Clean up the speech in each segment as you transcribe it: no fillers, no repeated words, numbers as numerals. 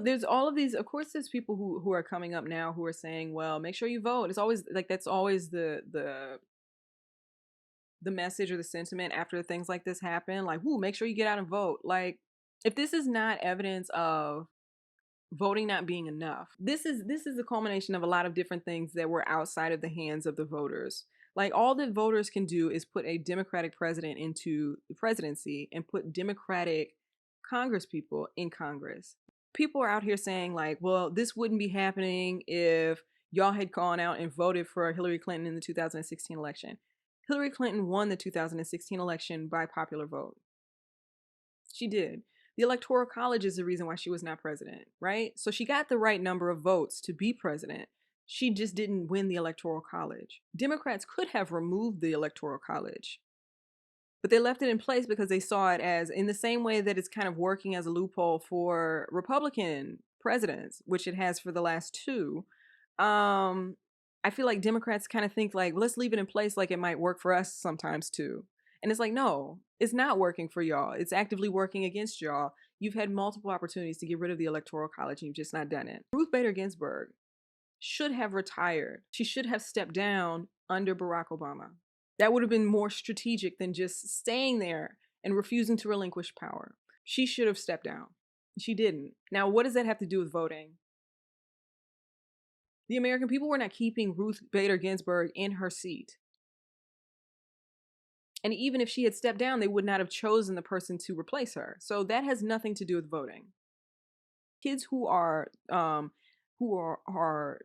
there's all of these, of course there's people who are coming up now who are saying, well, make sure you vote. It's always like, that's always the message or the sentiment after things like this happen, like, whoo, make sure you get out and vote. Like, if this is not evidence of voting not being enough, this is a culmination of a lot of different things that were outside of the hands of the voters. Like, all that voters can do is put a Democratic president into the presidency and put Democratic Congress people in Congress. People are out here saying, like, well, this wouldn't be happening if y'all had gone out and voted for Hillary Clinton in the 2016 election. Hillary Clinton won the 2016 election by popular vote. She did. The Electoral College is the reason why she was not president, right? So she got the right number of votes to be president. She just didn't win the Electoral College. Democrats could have removed the Electoral College, but they left it in place because they saw it as, in the same way that it's kind of working as a loophole for Republican presidents, which it has for the last two. I feel like Democrats kind of think, like, let's leave it in place, like it might work for us sometimes too. And it's like, no, it's not working for y'all. It's actively working against y'all. You've had multiple opportunities to get rid of the Electoral College and you've just not done it. Ruth Bader Ginsburg should have retired. She should have stepped down under Barack Obama. That would have been more strategic than just staying there and refusing to relinquish power. She should have stepped down. She didn't. Now, what does that have to do with voting? The American people were not keeping Ruth Bader Ginsburg in her seat. And even if she had stepped down, they would not have chosen the person to replace her. So that has nothing to do with voting. Kids who are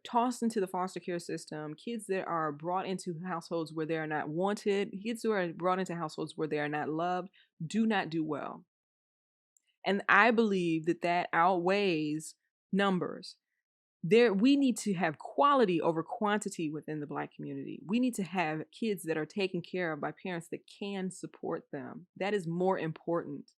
tossed into the foster care system, kids that are brought into households where they are not wanted, kids who are brought into households where they are not loved, do not do well. And I believe that that outweighs numbers. We need to have quality over quantity within the Black community. We need to have kids that are taken care of by parents that can support them. That is more important.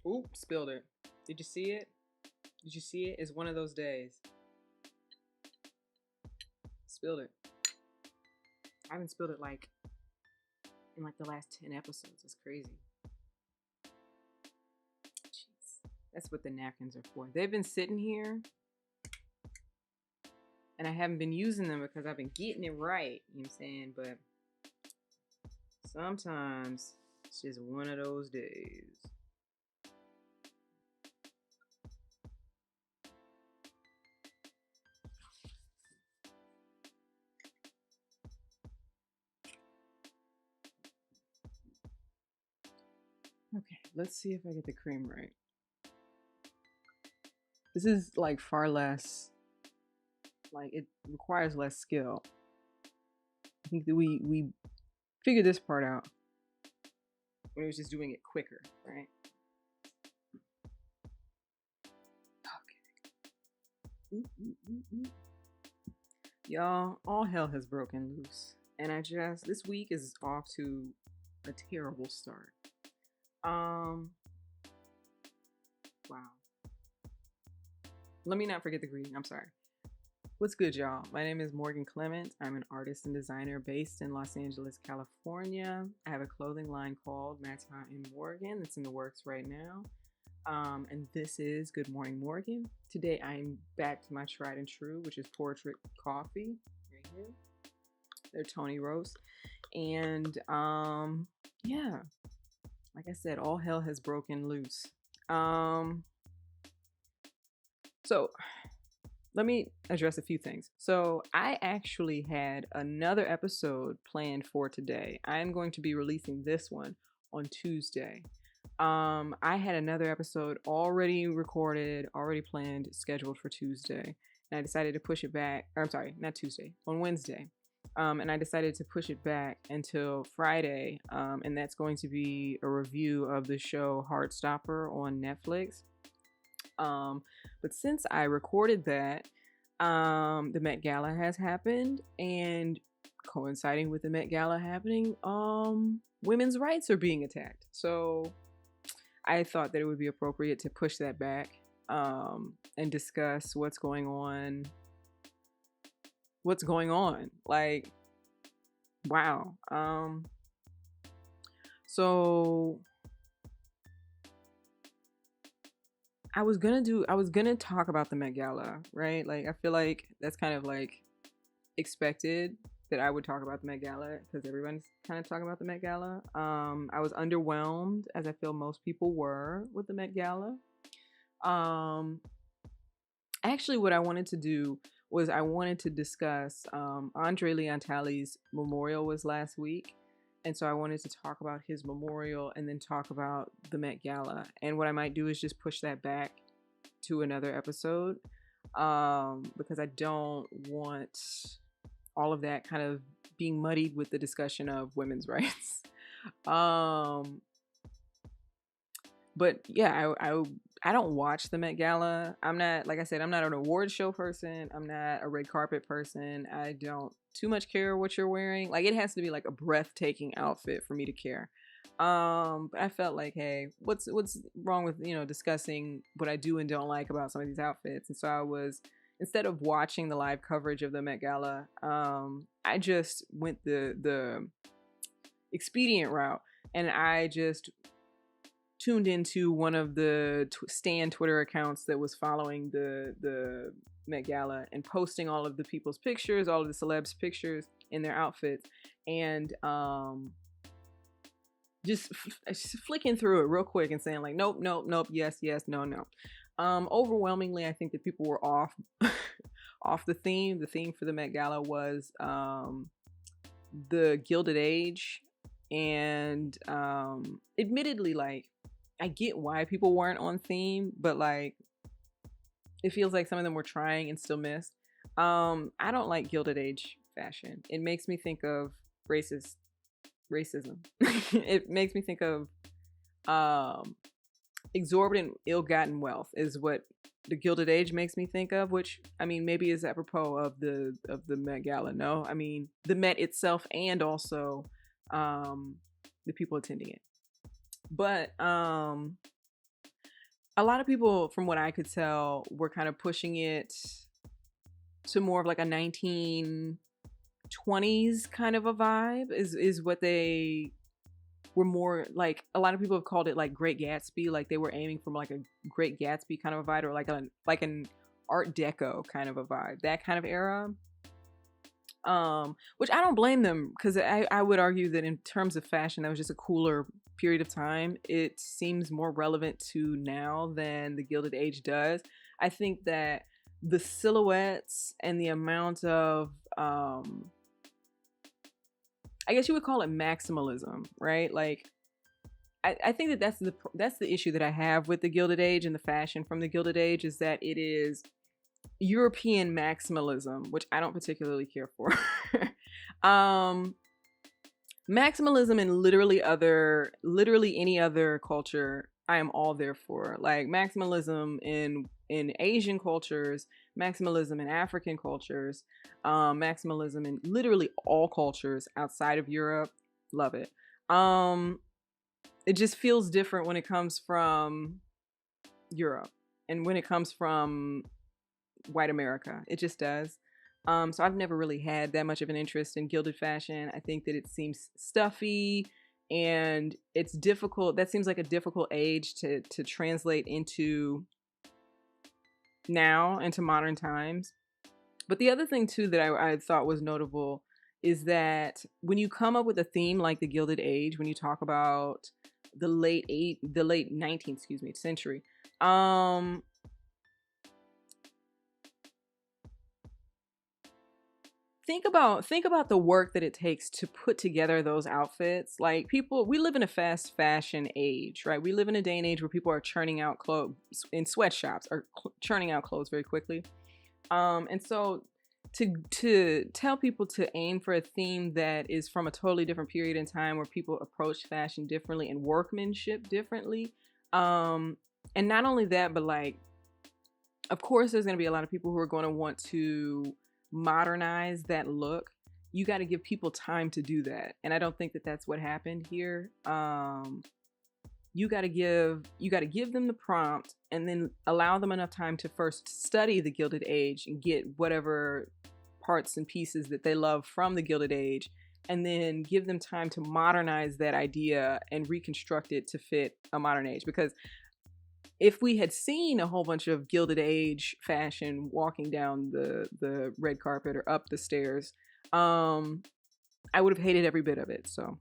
Oop, spilled it. Did you see it? Did you see it? It's one of those days. Spilled it. I haven't spilled it like in like the last 10 episodes. It's crazy. Jeez. That's what the napkins are for. They've been sitting here and I haven't been using them because I've been getting it right. You know what I'm saying? But sometimes it's just one of those days. Okay, let's see if I get the cream right. This is like far less, like it requires less skill. I think that we figured this part out when it was just doing it quicker, right? Okay. Y'all, all hell has broken loose. And this week is off to a terrible start. Wow. Let me not forget the greeting. I'm sorry. What's good, y'all? My name is Morgan Clement. I'm an artist and designer based in Los Angeles, California. I have a clothing line called Matin in Morgan that's in the works right now. And this is Good Morning Morgan. Today I'm back to my tried and true, which is Portrait Coffee. Right here. They're Tony roast. And yeah. Like I said, all hell has broken loose. So let me address a few things. So I actually had another episode planned for today. I'm going to be releasing this one on Tuesday. I had another episode already recorded, already planned, scheduled for Tuesday. And I decided to push it back. I'm sorry, not Tuesday, on Wednesday. And I decided to push it back until Friday. And that's going to be a review of the show Heartstopper on Netflix. But since I recorded that, the Met Gala has happened, and coinciding with the Met Gala happening, women's rights are being attacked. So I thought that it would be appropriate to push that back, and discuss what's going on. Like, wow. So I was gonna talk about the Met Gala, right? Like, I feel like that's kind of like expected that I would talk about the Met Gala because everyone's kind of talking about the Met Gala. I was underwhelmed, as I feel most people were, with the Met Gala. Actually, what I wanted to do was I wanted to discuss Andre Leontali's memorial was last week. And so I wanted to talk about his memorial and then talk about the Met Gala. And what I might do is just push that back to another episode, because I don't want all of that kind of being muddied with the discussion of women's rights. But yeah, I don't watch the Met Gala. I'm not, like I said, I'm not an award show person. I'm not a red carpet person. I don't too much care what you're wearing. Like, it has to be like a breathtaking outfit for me to care. But I felt like, hey, what's wrong with, discussing what I do and don't like about some of these outfits? And so I was, instead of watching the live coverage of the Met Gala, I just went the expedient route, and I just tuned into one of the Stan Twitter accounts that was following the Met Gala and posting all of the people's pictures, all of the celebs' pictures in their outfits, and just flicking through it real quick and saying like, nope, yes, no. Overwhelmingly, I think that people were off off the theme. The theme for the Met Gala was the Gilded Age, and admittedly, like, I get why people weren't on theme, but like, it feels like some of them were trying and still missed. I don't like Gilded Age fashion. It makes me think of racism. It makes me think of exorbitant, ill-gotten wealth is what the Gilded Age makes me think of, which, I mean, maybe is apropos of the Met Gala. No, I mean the Met itself, and also the people attending it. But a lot of people, from what I could tell, were kind of pushing it to more of like a 1920s kind of a vibe is what they were more like. A lot of people have called it like Great Gatsby, like they were aiming from like a Great Gatsby kind of a vibe, or like an Art Deco kind of a vibe, that kind of era. Which I don't blame them, because I would argue that in terms of fashion, that was just a cooler period of time. It seems more relevant to now than the Gilded Age does. I think that the silhouettes and the amount of I guess you would call it maximalism, right? Like I think that that's the issue that I have with the Gilded Age and the fashion from the Gilded Age, is that it is European maximalism, which I don't particularly care for. um, Maximalism in literally any other culture, I am all there for. Like maximalism in Asian cultures, maximalism in African cultures, maximalism in literally all cultures outside of Europe. Love it. It just feels different when it comes from Europe and when it comes from white America. It just does. So I've never really had that much of an interest in gilded fashion. I think that it seems stuffy and it's difficult. That seems like a difficult age to translate into now, into modern times. But the other thing too that I thought was notable is that when you come up with a theme like the Gilded Age, when you talk about the late 19th, century, think about the work that it takes to put together those outfits. Like people, we live in a fast fashion age, right? We live in a day and age where people are churning out clothes in sweatshops, or churning out clothes very quickly. And so to tell people to aim for a theme that is from a totally different period in time where people approach fashion differently and workmanship differently. And not only that, but like, of course, there's going to be a lot of people who are going to want to modernize that look. You got to give people time to do that, and I don't think that that's what happened here. You got to give them the prompt, and then allow them enough time to first study the Gilded Age and get whatever parts and pieces that they love from the Gilded Age, and then give them time to modernize that idea and reconstruct it to fit a modern age. Because if we had seen a whole bunch of Gilded Age fashion walking down the red carpet or up the stairs, I would have hated every bit of it. So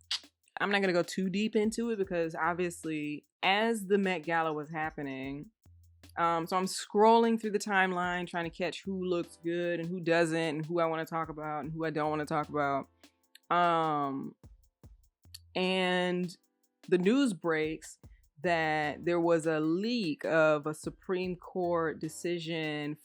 I'm not gonna go too deep into it, because obviously, as the Met Gala was happening, so I'm scrolling through the timeline trying to catch who looks good and who doesn't, and who I want to talk about and who I don't want to talk about. And the news breaks that there was a leak of a Supreme Court decision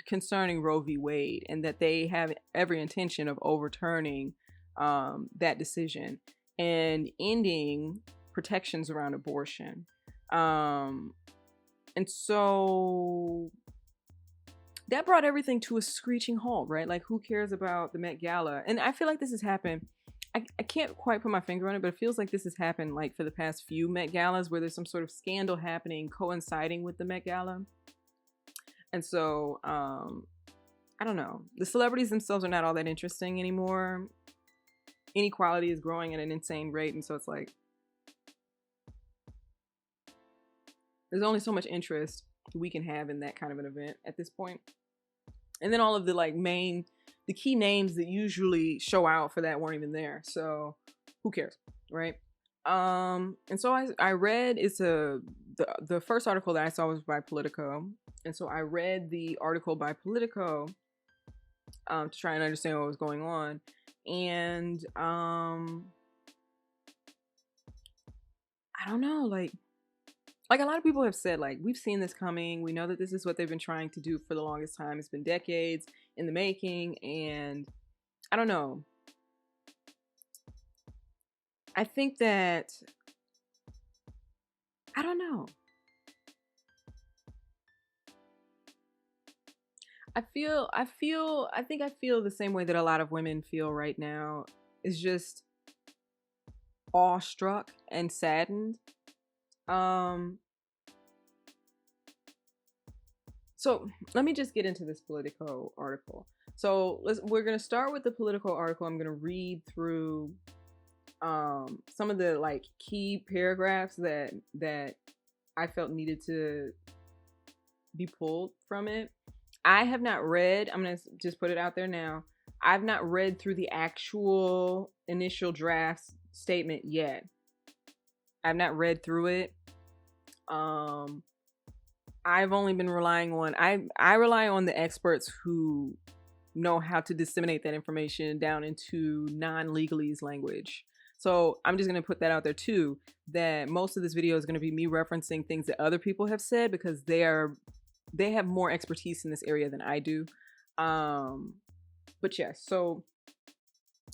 concerning Roe v. Wade, and that they have every intention of overturning that decision and ending protections around abortion. And so that brought everything to a screeching halt, right? Like, who cares about the Met Gala? And I feel like this has happened. I can't quite put my finger on it, but it feels like this has happened like for the past few Met Galas, where there's some sort of scandal happening coinciding with the Met Gala. And so, I don't know. The celebrities themselves are not all that interesting anymore. Inequality is growing at an insane rate. And so it's like, there's only so much interest we can have in that kind of an event at this point. And then all of the the key names that usually show out for that weren't even there. So who cares, right? And so I read, the first article that I saw was by Politico. And so I read the article by Politico to try and understand what was going on. And I don't know, like a lot of people have said, like, we've seen this coming. We know that this is what they've been trying to do for the longest time. It's been decades in the making. And I don't know. I think that, I don't know. I think I feel the same way that a lot of women feel right now. Is just awestruck and saddened. So let me just get into this Politico article. So we're gonna start with the Politico article. I'm gonna read through some of the like key paragraphs that I felt needed to be pulled from it. I have not read, I'm gonna just put it out there now. I've not read through the actual initial draft statement yet. I've not read through it. I've only been relying on I rely on the experts who know how to disseminate that information down into non-legalese language. So I'm just going to put that out there too, that most of this video is going to be me referencing things that other people have said because they have more expertise in this area than I do. But yes, so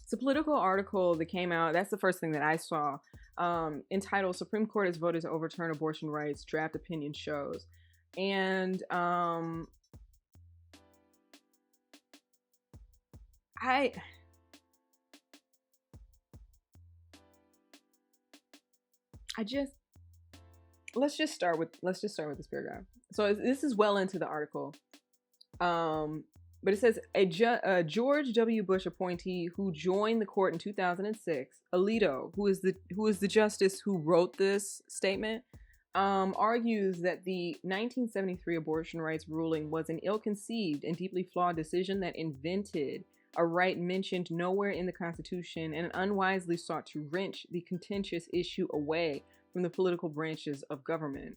it's a Political article that came out. That's the first thing that I saw, entitled Supreme Court has voted to overturn abortion rights, draft opinion shows. And let's just start with this paragraph. So this is well into the article. But it says a George W. Bush appointee who joined the court in 2006, Alito, who is the justice who wrote this statement, argues that the 1973 abortion rights ruling was an ill-conceived and deeply flawed decision that invented a right mentioned nowhere in the Constitution and unwisely sought to wrench the contentious issue away from the political branches of government.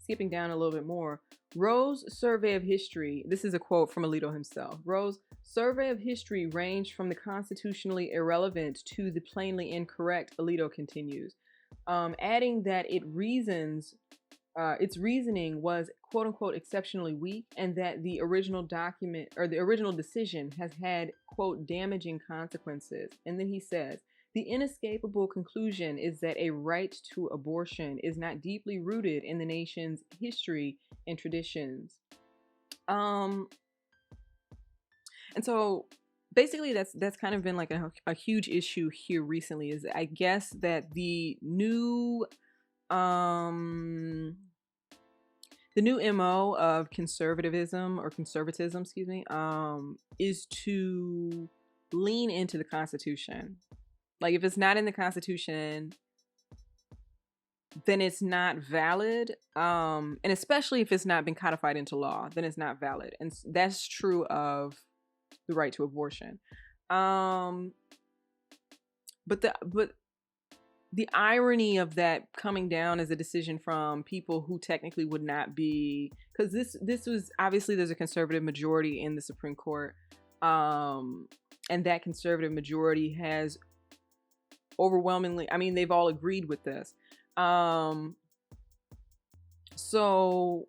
Skipping down a little bit more, Roe's survey of history, this is a quote from Alito himself. Roe's survey of history ranged from the constitutionally irrelevant to the plainly incorrect, Alito continues, adding that its reasoning was quote unquote exceptionally weak and that the original document or the original decision has had quote damaging consequences. And then he says, the inescapable conclusion is that a right to abortion is not deeply rooted in the nation's history and traditions. And so basically that's kind of been like a huge issue here recently, is I guess that the new MO of conservatism, excuse me, is to lean into the Constitution. Like if it's not in the Constitution, then it's not valid. And especially if it's not been codified into law, then it's not valid. And that's true of the right to abortion. But the irony of that coming down as a decision from people who technically would not be, because this was obviously, there's a conservative majority in the Supreme Court, and that conservative majority has overwhelmingly, I mean, they've all agreed with this. So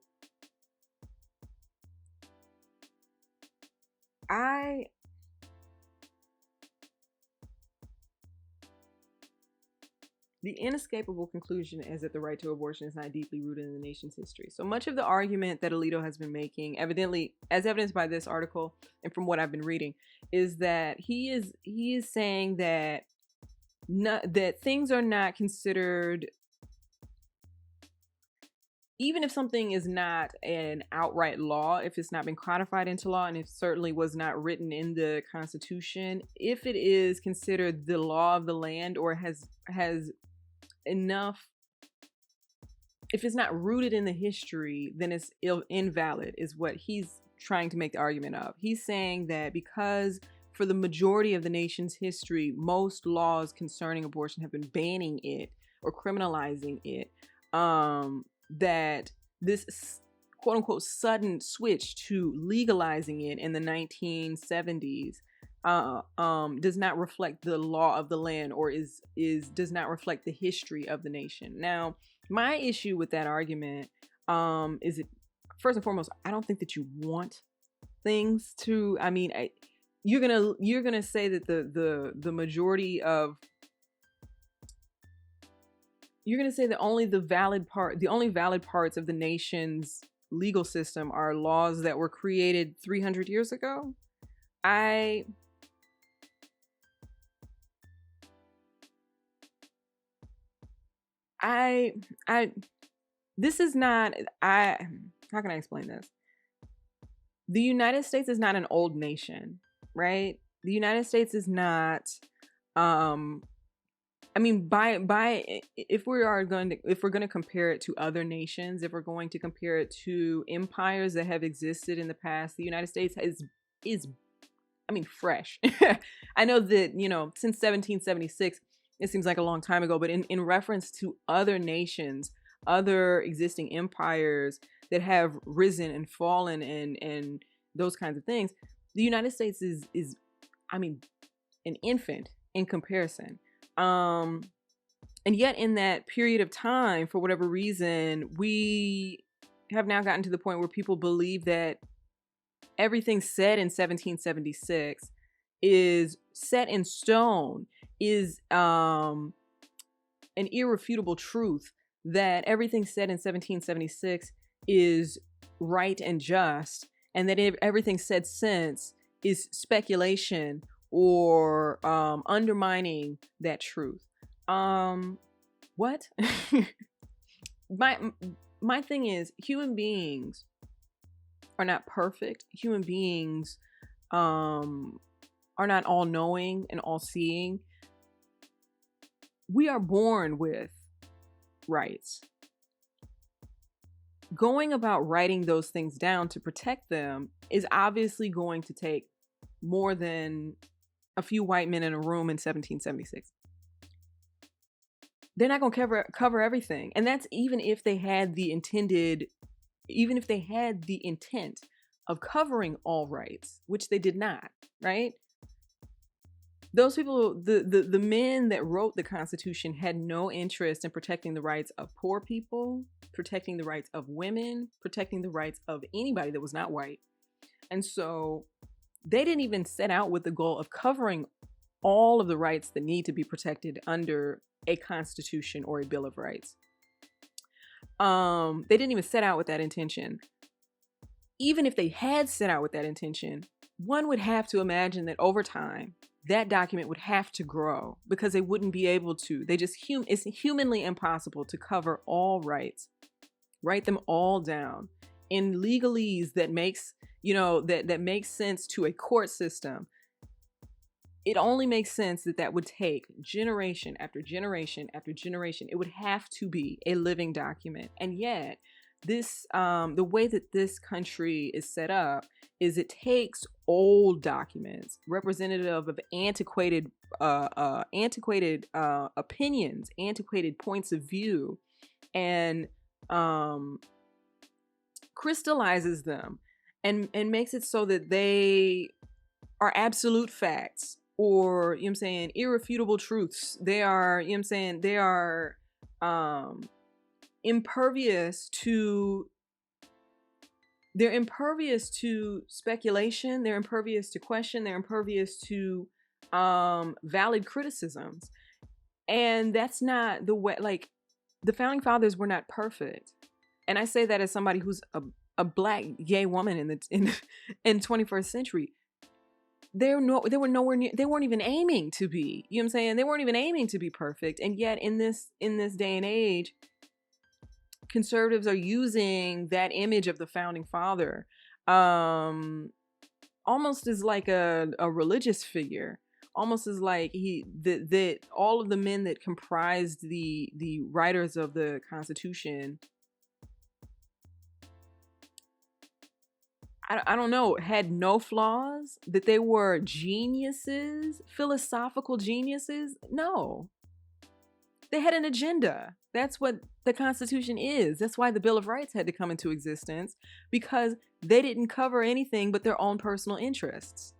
the inescapable conclusion is that the right to abortion is not deeply rooted in the nation's history. So much of the argument that Alito has been making, evidently, as evidenced by this article and from what I've been reading, is that he is saying that that things are not considered, even if something is not an outright law, if it's not been codified into law, and it certainly was not written in the Constitution, if it is considered the law of the land or has enough, if it's not rooted in the history, then it's invalid, is what he's trying to make the argument of. He's saying that because for the majority of the nation's history, most laws concerning abortion have been banning it or criminalizing it, that this quote unquote sudden switch to legalizing it in the 1970s does not reflect the law of the land, or does not reflect the history of the nation. Now, my issue with that argument is it, first and foremost, I don't think that you want things to, I mean, you're gonna say that the majority of, you're gonna say that the only valid parts of the nation's legal system are laws that were created 300 years ago. This is not, how can I explain this? the United States is not an old nation, right? The United States is not, I mean, by if we're going to compare it to other nations, if we're going to compare it to empires that have existed in the past, the United States is I mean, fresh. I know that, since 1776, it seems like a long time ago, but in reference to other nations, other existing empires that have risen and fallen and those kinds of things, the United States is I mean, an infant in comparison. And yet in that period of time, for whatever reason, we have now gotten to the point where people believe that everything said in 1776 is set in stone, is an irrefutable truth, that everything said in 1776 is right and just, and that everything said since is speculation or undermining that truth. What? my thing is, human beings are not perfect. Human beings are not all knowing and all seeing. We are born with rights. Going about writing those things down to protect them is obviously going to take more than a few white men in a room in 1776. They're not going to cover everything. And that's even if they had the intent of covering all rights, which they did not, right? Those people, the men that wrote the Constitution had no interest in protecting the rights of poor people, protecting the rights of women, protecting the rights of anybody that was not white. And so they didn't even set out with the goal of covering all of the rights that need to be protected under a Constitution or a Bill of Rights. They didn't even set out with that intention. Even if they had set out with that intention, one would have to imagine that over time, that document would have to grow because they wouldn't be able to. It's humanly impossible to cover all rights, write them all down in legalese that makes, that makes sense to a court system. It only makes sense that would take generation after generation after generation. It would have to be a living document. And yet, the way that this country is set up is it takes old documents representative of antiquated opinions, antiquated points of view, and crystallizes them and makes it so that they are absolute facts, or irrefutable truths. They are, they are impervious to speculation, they're impervious to question, they're impervious to valid criticisms. And that's not the way. Like, the founding fathers were not perfect, and I say that as somebody who's a black gay woman in the 21st century. They were nowhere near. They weren't even aiming to be. They weren't even aiming to be perfect. And yet, in this day and age, conservatives are using that image of the founding father almost as like a religious figure, almost as like that all of the men that comprised the writers of the Constitution, I don't know, had no flaws, that they were geniuses, philosophical geniuses. No, they had an agenda. That's what the Constitution is. That's why the Bill of Rights had to come into existence, because they didn't cover anything but their own personal interests.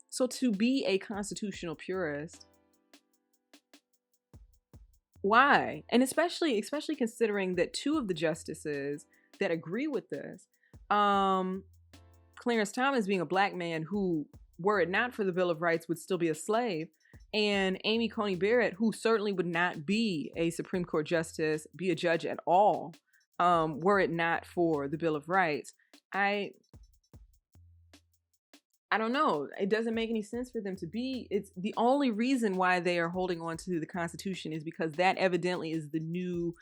So to be a constitutional purist, why? And especially considering that two of the justices that agree with this, Clarence Thomas being a black man who, were it not for the Bill of Rights, would still be a slave, and Amy Coney Barrett, who certainly would not be a Supreme Court justice, be a judge at all, were it not for the Bill of Rights. I don't know. It doesn't make any sense for them to be. It's the only reason why they are holding on to the Constitution is because that evidently is the new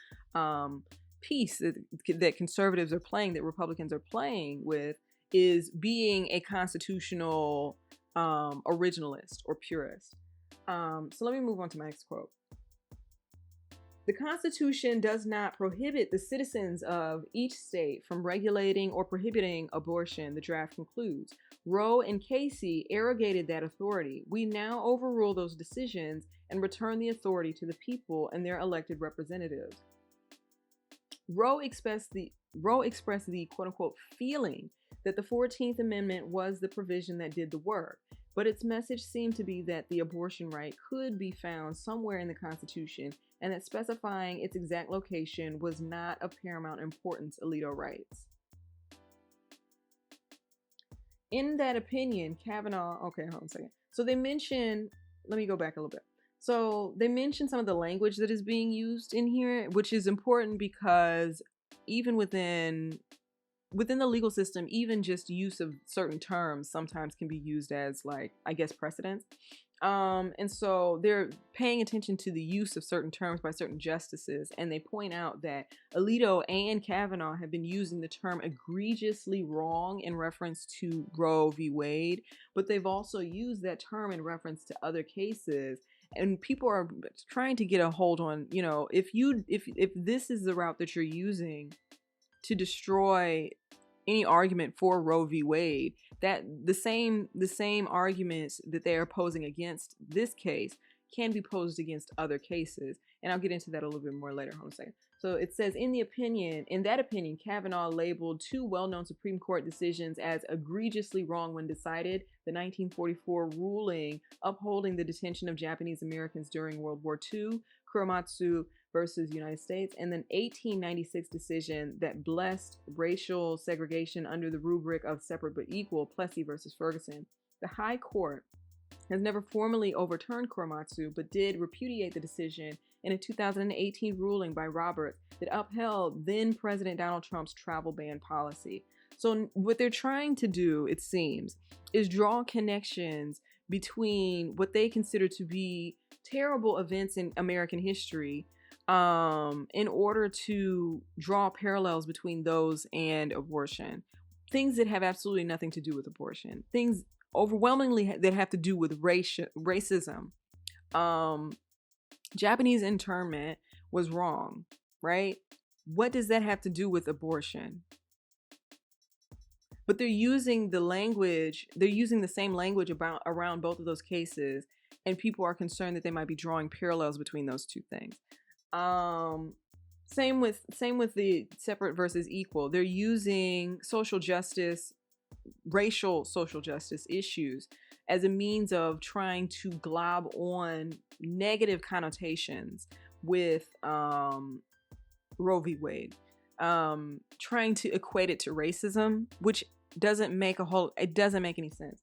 piece that conservatives are playing, that Republicans are playing with, is being a constitutional originalist or purist. So let me move on to my next quote. The Constitution does not prohibit the citizens of each state from regulating or prohibiting abortion, the draft concludes. Roe and Casey arrogated that authority. We now overrule those decisions and return the authority to the people and their elected representatives. Roe expressed the quote unquote feeling that the 14th Amendment was the provision that did the work, but its message seemed to be that the abortion right could be found somewhere in the Constitution and that specifying its exact location was not of paramount importance, Alito writes. In that opinion, Kavanaugh, okay, hold on a second. So they mention, let me go back a little bit. So they mention some of the language that is being used in here, which is important because even within the legal system, even just use of certain terms sometimes can be used as, like, I guess, precedent. And so they're paying attention to the use of certain terms by certain justices, and they point out that Alito and Kavanaugh have been using the term egregiously wrong in reference to Roe v. Wade, but they've also used that term in reference to other cases. And people are trying to get a hold on, you know, if this is the route that you're using to destroy any argument for Roe v. Wade, that the same arguments that they are posing against this case can be posed against other cases. And I'll get into that a little bit more later. Hold on a second. So it says, in that opinion, Kavanaugh labeled two well-known Supreme Court decisions as egregiously wrong when decided: the 1944 ruling upholding the detention of Japanese Americans during World War II, Kuromatsu versus United States, and then 1896 decision that blessed racial segregation under the rubric of separate but equal, Plessy versus Ferguson. The High Court has never formally overturned Kuromatsu, but did repudiate the decision in a 2018 ruling by Roberts that upheld then President Donald Trump's travel ban policy. So what they're trying to do, it seems, is draw connections between what they consider to be terrible events in American history, in order to draw parallels between those and abortion. Things that have absolutely nothing to do with abortion. Things overwhelmingly that have to do with racism. Japanese internment was wrong, right? What does that have to do with abortion? But they're using the same language around both of those cases, and people are concerned that they might be drawing parallels between those two things. Same with the separate versus equal. They're using social justice, racial social justice issues as a means of trying to glob on negative connotations with Roe v. Wade, trying to equate it to racism, which doesn't make any sense.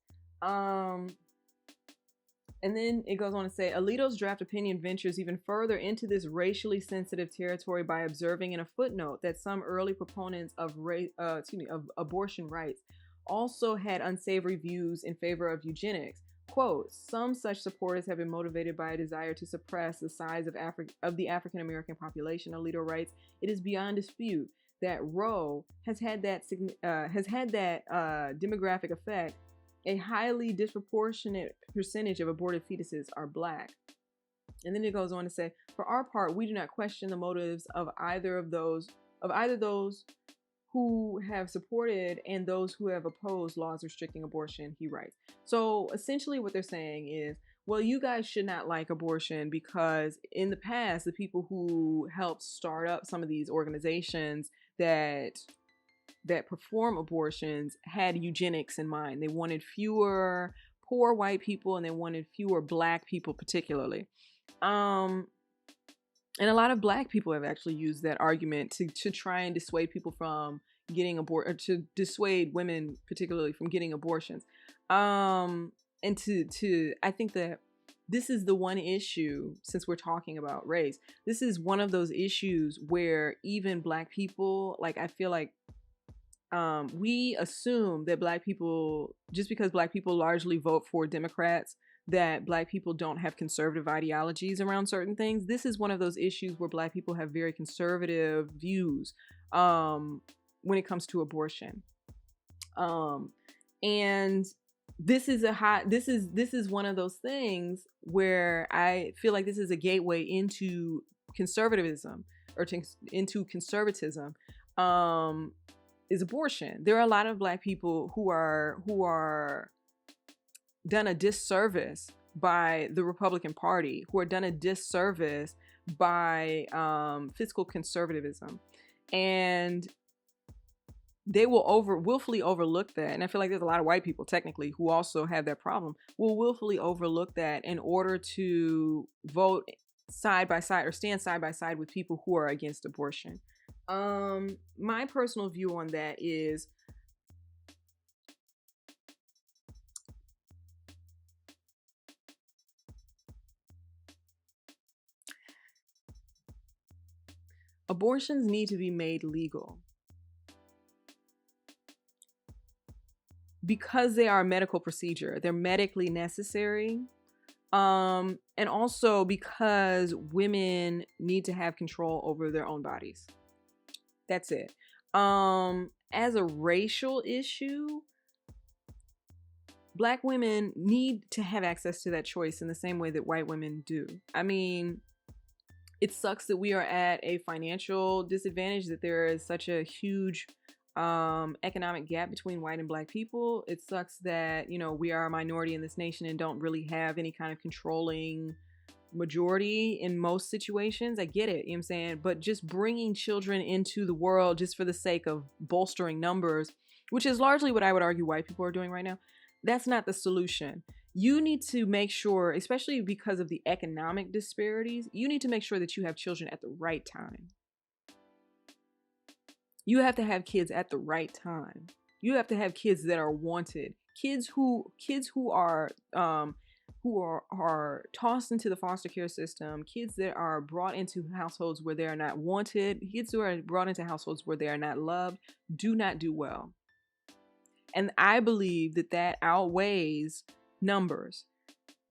And then it goes on to say, Alito's draft opinion ventures even further into this racially sensitive territory by observing in a footnote that some early proponents of abortion rights also had unsavory views in favor of eugenics. Quote, some such supporters have been motivated by a desire to suppress the size of the African American population, Alito writes. It is beyond dispute that Roe has had that demographic effect. A highly disproportionate percentage of aborted fetuses are Black. And then it goes on to say, for our part, we do not question the motives of either those who have supported and those who have opposed laws restricting abortion, he writes. So essentially what they're saying is, well, you guys should not like abortion because in the past, the people who helped start up some of these organizations that perform abortions had eugenics in mind. They wanted fewer poor white people and they wanted fewer Black people particularly. And a lot of Black people have actually used that argument to try and dissuade people from getting or to dissuade women particularly from getting abortions. And I think that this is the one issue, since we're talking about race, this is one of those issues where even Black people, like, I feel like we assume that Black people, just because Black people largely vote for Democrats, that Black people don't have conservative ideologies around certain things. This is one of those issues where Black people have very conservative views when it comes to abortion. And this is one of those things where I feel like this is a gateway into conservatism into conservatism. Is abortion. There are a lot of Black people who are done a disservice by the Republican Party, who are done a disservice by fiscal conservatism, and they will willfully overlook that. And I feel like there's a lot of white people technically who also have that problem, will willfully overlook that in order to vote side by side or stand side by side with people who are against abortion. My personal view on that is abortions need to be made legal because they are a medical procedure. They're medically necessary. And also because women need to have control over their own bodies. That's it. As a racial issue, Black women need to have access to that choice in the same way that white women do. I mean, it sucks that we are at a financial disadvantage, that there is such a huge economic gap between white and Black people. It sucks that, you know, we are a minority in this nation and don't really have any kind of controlling majority in most situations. I get it, you know what I'm saying? But just bringing children into the world just for the sake of bolstering numbers, which is largely what I would argue white people are doing right now, that's not the solution. You need to make sure, especially because of the economic disparities, you need to make sure that you have children at the right time. You have to have kids at the right time. You have to have kids that are wanted. Kids who are tossed into the foster care system, kids that are brought into households where they are not wanted, kids who are brought into households where they are not loved, do not do well. And I believe that outweighs numbers.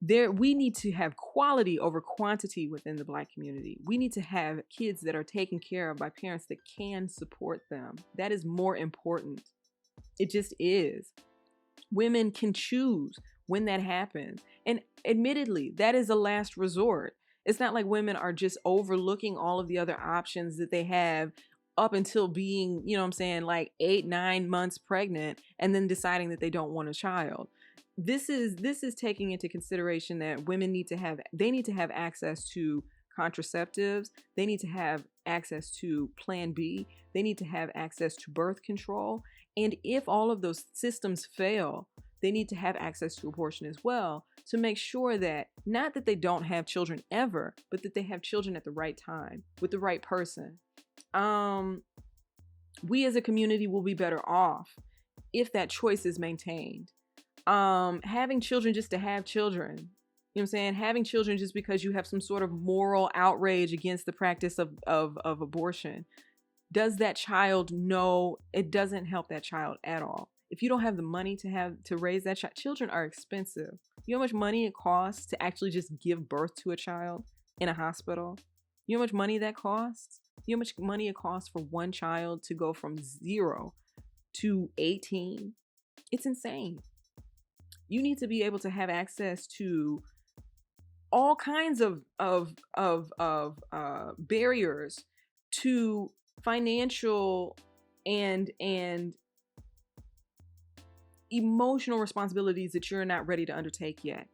We need to have quality over quantity within the Black community. We need to have kids that are taken care of by parents that can support them. That is more important. It just is. Women can choose when that happens. And admittedly, that is a last resort. It's not like women are just overlooking all of the other options that they have up until being, you know what I'm saying, like 8-9 months pregnant and then deciding that they don't want a child. This is taking into consideration that women need to have access to contraceptives. They need to have access to Plan B. They need to have access to birth control. And if all of those systems fail, they need to have access to abortion as well, to make sure that not that they don't have children ever, but that they have children at the right time with the right person. We as a community will be better off if that choice is maintained. Having children just to have children, you know what I'm saying? Having children just because you have some sort of moral outrage against the practice of abortion. Does that child know? It doesn't help that child at all. If you don't have the money to raise that child, children are expensive. You know how much money it costs to actually just give birth to a child in a hospital? You know how much money that costs? You know how much money it costs for one child to go from 0 to 18? It's insane. You need to be able to have access to all kinds of barriers to financial and emotional responsibilities that you're not ready to undertake yet.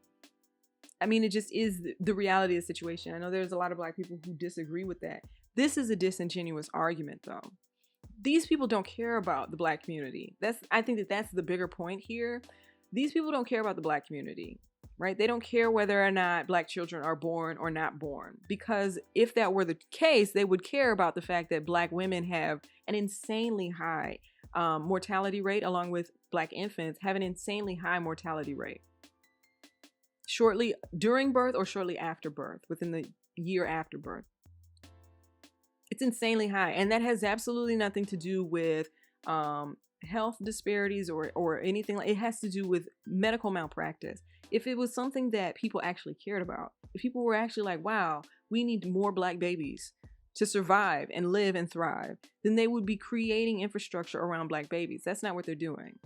I mean, it just is the reality of the situation. I know there's a lot of Black people who disagree with that. This is a disingenuous argument, though. These people don't care about the Black community. I think that's the bigger point here. These people don't care about the Black community, right? They don't care whether or not Black children are born or not born. Because if that were the case, they would care about the fact that Black women have an insanely high mortality rate, along with Black infants have an insanely high mortality rate. Shortly during birth or shortly after birth, within the year after birth. It's insanely high. And that has absolutely nothing to do with health disparities or anything. It has to do with medical malpractice. If it was something that people actually cared about, if people were actually like, wow, we need more Black babies to survive and live and thrive, then they would be creating infrastructure around Black babies. That's not what they're doing.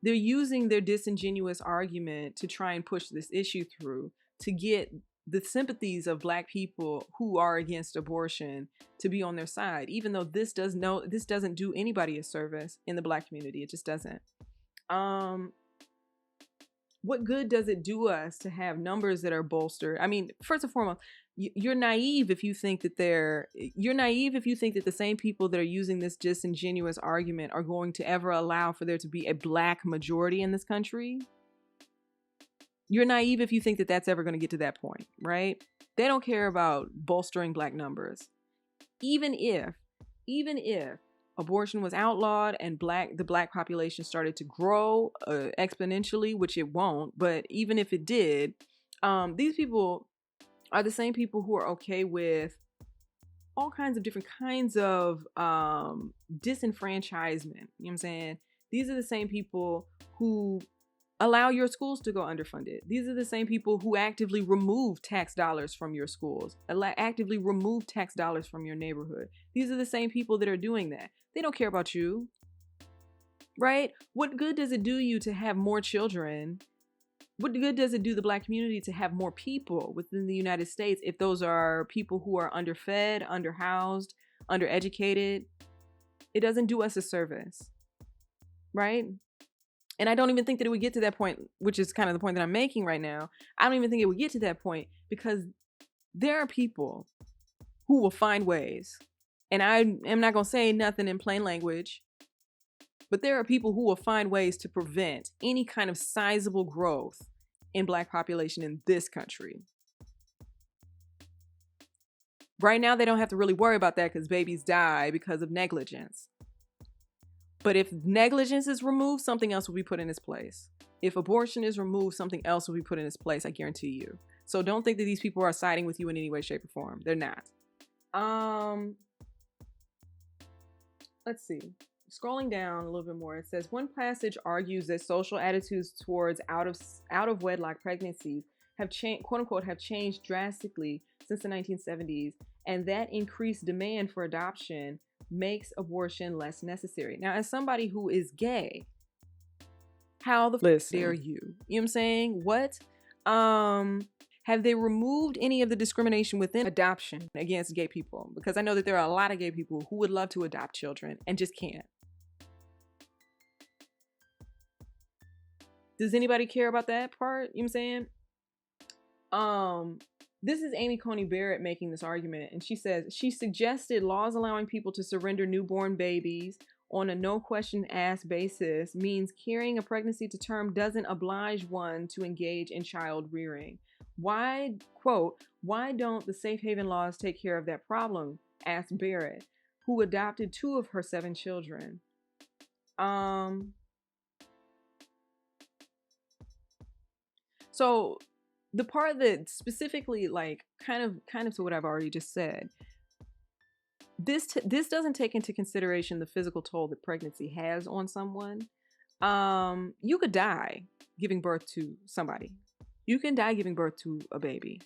they're using their disingenuous argument to try and push this issue through to get the sympathies of Black people who are against abortion to be on their side, even though this doesn't do anybody a service in the Black community. It just doesn't. What good does it do us to have numbers that are bolstered? I mean, first and foremost, you're naive if you think that the same people that are using this disingenuous argument are going to ever allow for there to be a Black majority in this country. You're naive if you think that that's ever going to get to that point, right? They don't care about bolstering Black numbers. Even if abortion was outlawed and the Black population started to grow exponentially, which it won't, but even if it did, these people are the same people who are okay with all kinds of different kinds of disenfranchisement. You know what I'm saying? These are the same people who allow your schools to go underfunded. These are the same people who actively remove tax dollars from your schools, actively remove tax dollars from your neighborhood. These are the same people that are doing that. They don't care about you, right? What good does it do you to have more children? What good does it do the Black community to have more people within the United States if those are people who are underfed, underhoused, undereducated? It doesn't do us a service, right? And I don't even think that it would get to that point, which is kind of the point that I'm making right now. I don't even think it would get to that point because there are people who will find ways. And I am not going to say nothing in plain language, but there are people who will find ways to prevent any kind of sizable growth in Black population in this country. Right now, they don't have to really worry about that because babies die because of negligence. But if negligence is removed, something else will be put in its place. If abortion is removed, something else will be put in its place, I guarantee you. So don't think that these people are siding with you in any way, shape, or form. They're not. Let's see. Scrolling down a little bit more, it says, one passage argues that social attitudes towards out of wedlock pregnancies have changed, quote unquote, have changed drastically since the 1970s, and that increased demand for adoption makes abortion less necessary. Now, as somebody who is gay, how the dare you? You know what I'm saying? What? Have they removed any of the discrimination within adoption against gay people? Because I know that there are a lot of gay people who would love to adopt children and just can't. Does anybody care about that part? You know what I'm saying? This is Amy Coney Barrett making this argument, and she says she suggested laws allowing people to surrender newborn babies on a no question asked basis means carrying a pregnancy to term doesn't oblige one to engage in child rearing. Why, quote, why don't the safe haven laws take care of that problem? Asked Barrett, who adopted 2 of her 7 children. So the part that specifically, like, kind of to what I've already just said, this doesn't take into consideration the physical toll that pregnancy has on someone. You could die giving birth to somebody. You can die giving birth to a baby.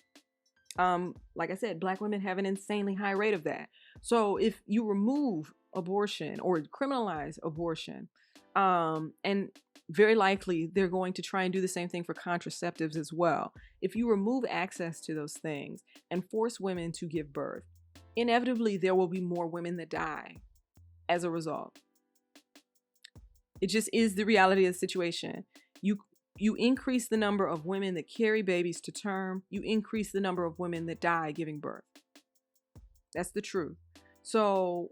Like I said, Black women have an insanely high rate of that. So if you remove abortion or criminalize abortion, and very likely they're going to try and do the same thing for contraceptives as well. If you remove access to those things and force women to give birth, inevitably there will be more women that die as a result. It just is the reality of the situation. You increase the number of women that carry babies to term, you increase the number of women that die giving birth. That's the truth. So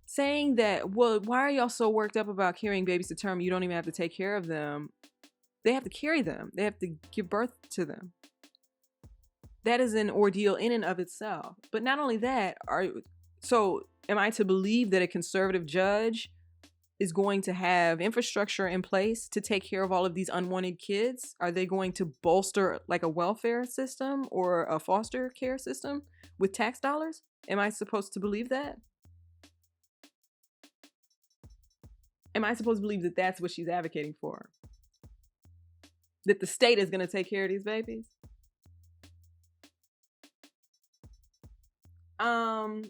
saying that, well, why are y'all so worked up about carrying babies to term? You don't even have to take care of them. They have to carry them. They have to give birth to them. That is an ordeal in and of itself. But not only that, am I to believe that a conservative judge is going to have infrastructure in place to take care of all of these unwanted kids? Are they going to bolster like a welfare system or a foster care system with tax dollars? Am I supposed to believe that? Am I supposed to believe that that's what she's advocating for? That the state is going to take care of these babies? So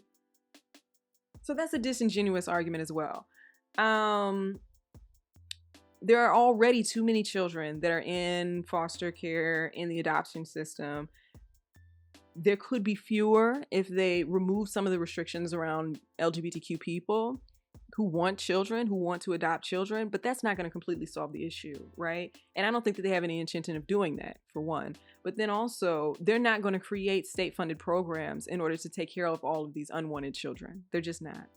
that's a disingenuous argument as well. there are already too many children that are in foster care, in the adoption system. There could be fewer if they remove some of the restrictions around LGBTQ people who want children, who want to adopt children, but that's not going to completely solve the issue, right? And I don't think that they have any intention of doing that, for one. But then also, they're not going to create state-funded programs in order to take care of all of these unwanted children. They're just not.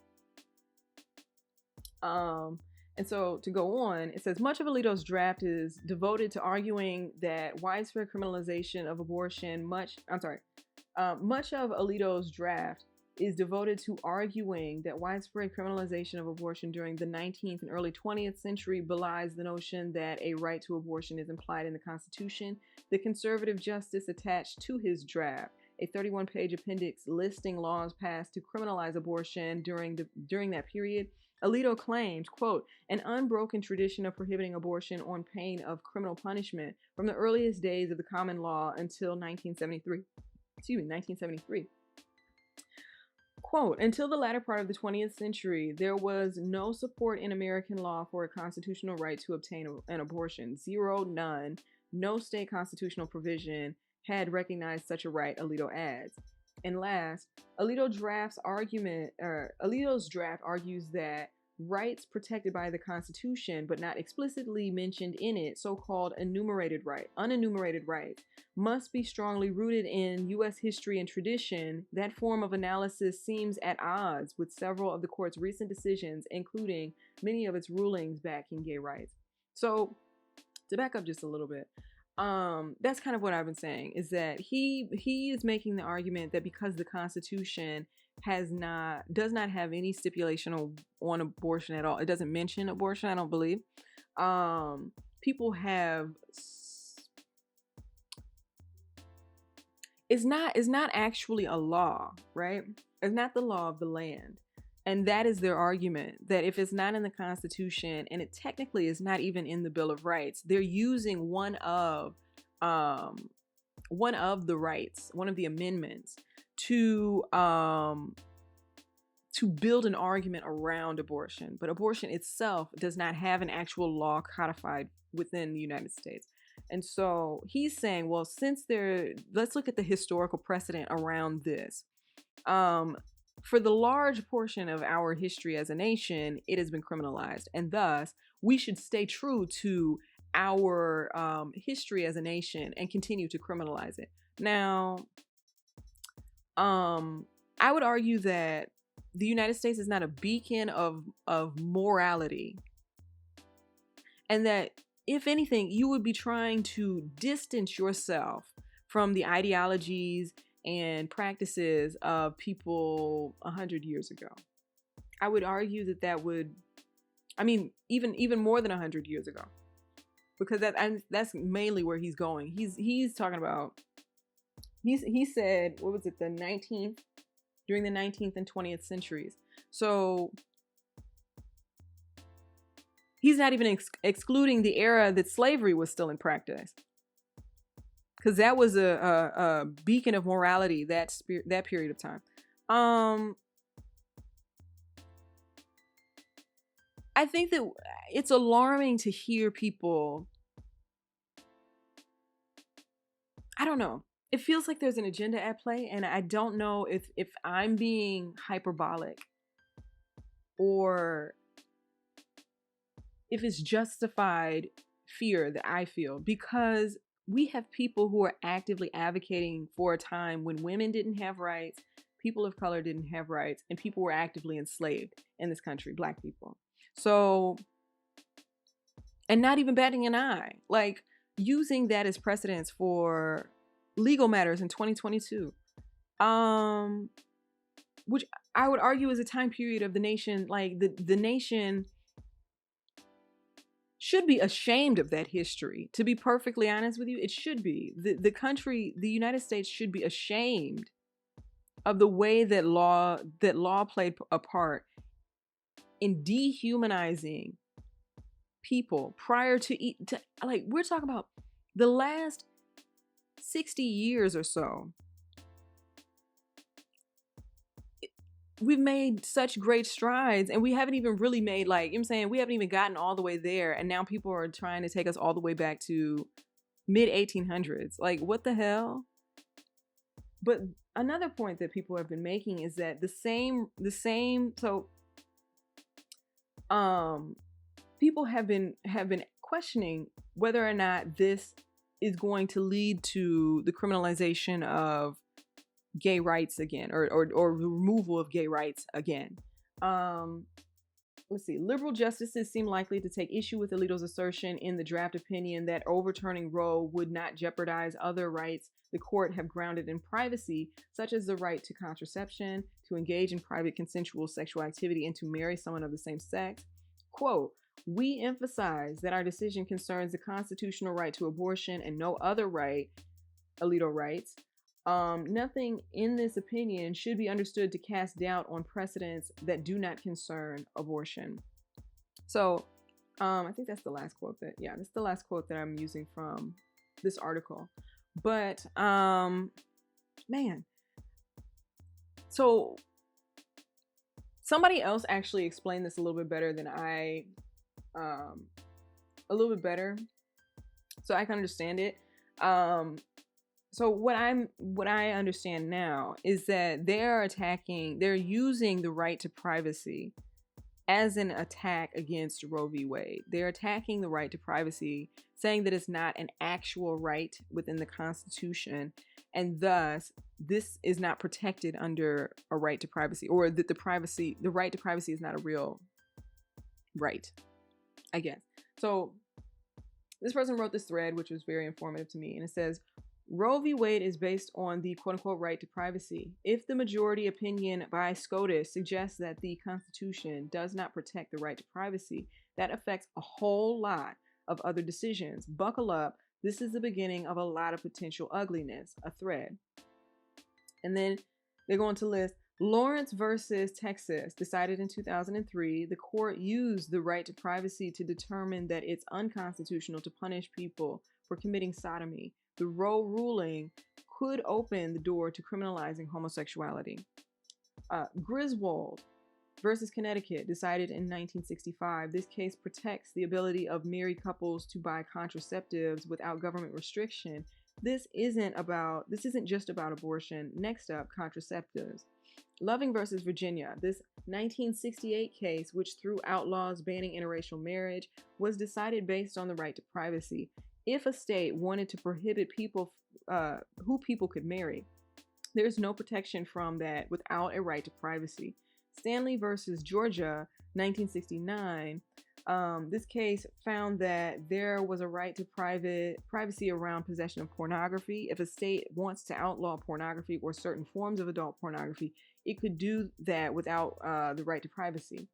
And so to go on, it says much of Alito's draft is devoted to arguing that widespread criminalization of abortion. Much of Alito's draft is devoted to arguing that widespread criminalization of abortion during the 19th and early 20th century belies the notion that a right to abortion is implied in the Constitution. The conservative justice attached to his draft a 31-page appendix listing laws passed to criminalize abortion during that period. Alito claims, quote, an unbroken tradition of prohibiting abortion on pain of criminal punishment from the earliest days of the common law until 1973. Quote, until the latter part of the 20th century, there was no support in American law for a constitutional right to obtain an abortion. Zero, none. No state constitutional provision had recognized such a right, Alito adds. And last, Alito's draft argues that rights protected by the Constitution, but not explicitly mentioned in it, so-called unenumerated rights, must be strongly rooted in U.S. history and tradition. That form of analysis seems at odds with several of the court's recent decisions, including many of its rulings backing gay rights. So, to back up just a little bit, that's kind of what I've been saying, is that he is making the argument that because the Constitution does not have any stipulation on abortion at all, it doesn't mention abortion, I don't believe, people have, it's not actually a law, right? It's not the law of the land. And that is their argument, that if it's not in the Constitution, and it technically is not even in the Bill of Rights, they're using one of the rights, one of the amendments, to build an argument around abortion. But abortion itself does not have an actual law codified within the United States. And so he's saying, well, let's look at the historical precedent around this. For the large portion of our history as a nation, it has been criminalized, and thus we should stay true to our history as a nation and continue to criminalize it. Now, I would argue that the United States is not a beacon of morality, and that if anything, you would be trying to distance yourself from the ideologies and practices of people 100 years ago. I would argue that would, even more than 100 years ago, because that's mainly where he's going. He's talking about, he said, what was it, during the 19th and 20th centuries. So he's not even excluding the era that slavery was still in practice, because that was a beacon of morality, that period of time. I think that it's alarming to hear people, I don't know, it feels like there's an agenda at play, and I don't know if I'm being hyperbolic or if it's justified fear that I feel, because we have people who are actively advocating for a time when women didn't have rights, people of color didn't have rights, and people were actively enslaved in this country, Black people. So, and not even batting an eye, like using that as precedence for legal matters in 2022, which I would argue is a time period of the nation, like the nation should be ashamed of that history. To be perfectly honest with you, it should be. The country, the United States, should be ashamed of the way that law played a part in dehumanizing people prior to like, we're talking about the last 60 years or so. we've made such great strides, and we haven't even really made, like, you know what I'm saying, we haven't even gotten all the way there, and now people are trying to take us all the way back to mid 1800s. Like, what the hell? But another point that people have been making is that people have been questioning whether or not this is going to lead to the criminalization of gay rights again, or the removal of gay rights again. Let's see. Liberal justices seem likely to take issue with Alito's assertion in the draft opinion that overturning Roe would not jeopardize other rights the court have grounded in privacy, such as the right to contraception, to engage in private consensual sexual activity, and to marry someone of the same sex. Quote, "We emphasize that our decision concerns the constitutional right to abortion and no other right," Alito writes. Nothing in this opinion should be understood to cast doubt on precedents that do not concern abortion. So, I think that's the last quote that's the last quote that I'm using from this article. But, man. So, somebody else actually explained this a little bit better than a little bit better, so I can understand it. So what I understand now is that they're using the right to privacy as an attack against Roe v. Wade. They're attacking the right to privacy, saying that it's not an actual right within the Constitution, and thus this is not protected under a right to privacy, or that the right to privacy is not a real right, I guess. So this person wrote this thread, which was very informative to me, and it says, Roe v. Wade is based on the quote-unquote right to privacy. If the majority opinion by SCOTUS suggests that the Constitution does not protect the right to privacy, that affects a whole lot of other decisions. Buckle up. This is the beginning of a lot of potential ugliness. A thread. And then they're going to list Lawrence versus Texas, decided in 2003. The court used the right to privacy to determine that it's unconstitutional to punish people for committing sodomy. The Roe ruling could open the door to criminalizing homosexuality. Griswold versus Connecticut, decided in 1965. This case protects the ability of married couples to buy contraceptives without government restriction. This isn't just about abortion. Next up, contraceptives. Loving versus Virginia. This 1968 case, which threw out laws banning interracial marriage, was decided based on the right to privacy. If a state wanted to prohibit who people could marry, there's no protection from that without a right to privacy. Stanley versus Georgia, 1969. This case found that there was a right to privacy around possession of pornography. If a state wants to outlaw pornography or certain forms of adult pornography, it could do that without the right to privacy.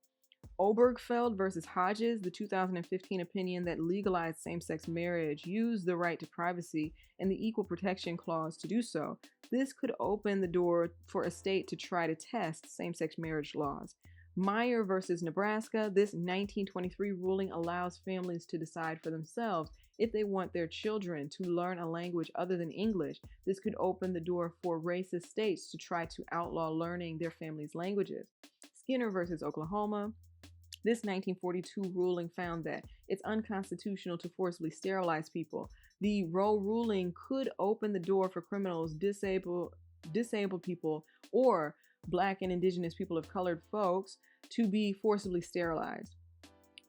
Obergefell versus Hodges, the 2015 opinion that legalized same-sex marriage, used the right to privacy and the Equal Protection Clause to do so. This could open the door for a state to try to test same-sex marriage laws. Meyer versus Nebraska, this 1923 ruling allows families to decide for themselves if they want their children to learn a language other than English. This could open the door for racist states to try to outlaw learning their family's languages. Skinner versus Oklahoma. This 1942 ruling found that it's unconstitutional to forcibly sterilize people. The Roe ruling could open the door for criminals, disabled people, or Black and Indigenous people of colored folks to be forcibly sterilized.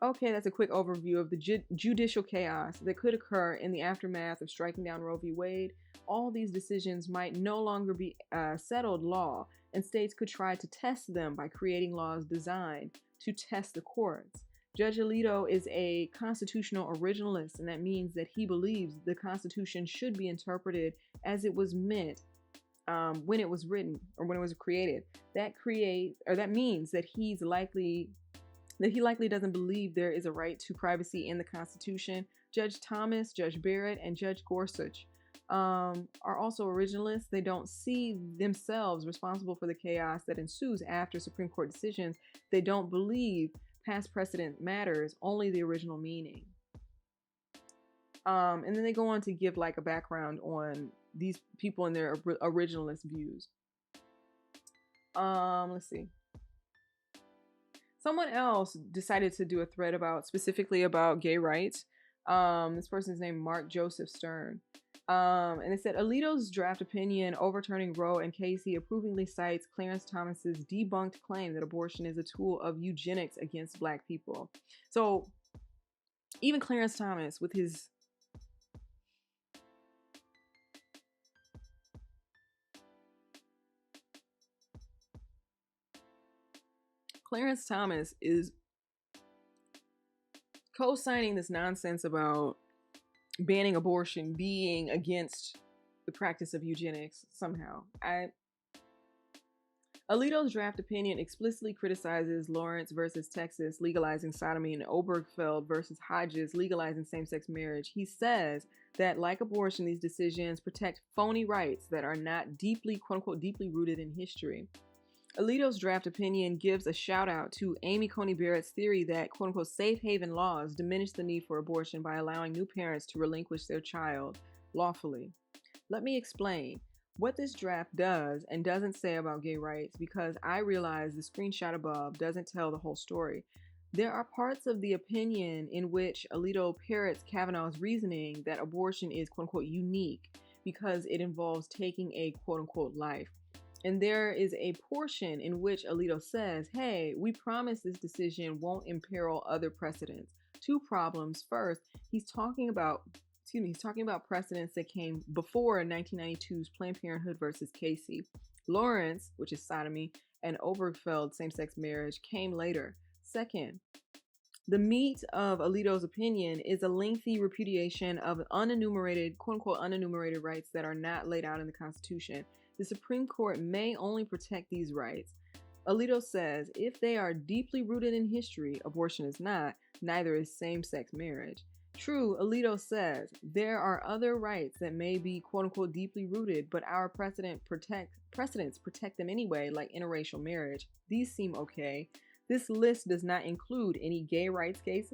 Okay, that's a quick overview of the judicial chaos that could occur in the aftermath of striking down Roe v. Wade. All these decisions might no longer be settled law, and states could try to test them by creating laws designed to test the courts. Judge Alito is a constitutional originalist, and that means that he believes the Constitution should be interpreted as it was meant when it was written or when it was created. That means that he likely doesn't believe there is a right to privacy in the Constitution. Judge Thomas, Judge Barrett, and Judge Gorsuch are also originalists. They don't see themselves responsible for the chaos that ensues after Supreme Court decisions. They don't believe past precedent matters, only the original meaning. And then they go on to give like a background on these people and their originalist views. Let's see. Someone else decided to do a thread about specifically about gay rights. This person's named Mark Joseph Stern. And it said Alito's draft opinion overturning Roe and Casey approvingly cites Clarence Thomas's debunked claim that abortion is a tool of eugenics against Black people. So even Clarence Thomas with his Clarence Thomas is co-signing this nonsense about banning abortion being against the practice of eugenics somehow. Alito's draft opinion explicitly criticizes Lawrence versus Texas legalizing sodomy and Obergefell versus Hodges legalizing same-sex marriage. He says that, like abortion, these decisions protect phony rights that are not deeply, quote-unquote, deeply rooted in history. Alito's draft opinion gives a shout out to Amy Coney Barrett's theory that, quote unquote, safe haven laws diminish the need for abortion by allowing new parents to relinquish their child lawfully. Let me explain what this draft does and doesn't say about gay rights, because I realize the screenshot above doesn't tell the whole story. There are parts of the opinion in which Alito parrots Kavanaugh's reasoning that abortion is, quote unquote, unique because it involves taking a, quote unquote, life. And there is a portion in which Alito says, hey, we promise this decision won't imperil other precedents. Two problems. First, he's talking about precedents that came before 1992's Planned Parenthood versus Casey. Lawrence, which is sodomy, and Obergefell, same-sex marriage, came later. Second, the meat of Alito's opinion is a lengthy repudiation of unenumerated, quote-unquote, unenumerated rights that are not laid out in the Constitution. The Supreme Court may only protect these rights. Alito says if they are deeply rooted in history, abortion is not, neither is same-sex marriage. True, Alito says there are other rights that may be quote-unquote deeply rooted, but our precedents protect them anyway, like interracial marriage. These seem okay. This list does not include any gay rights cases,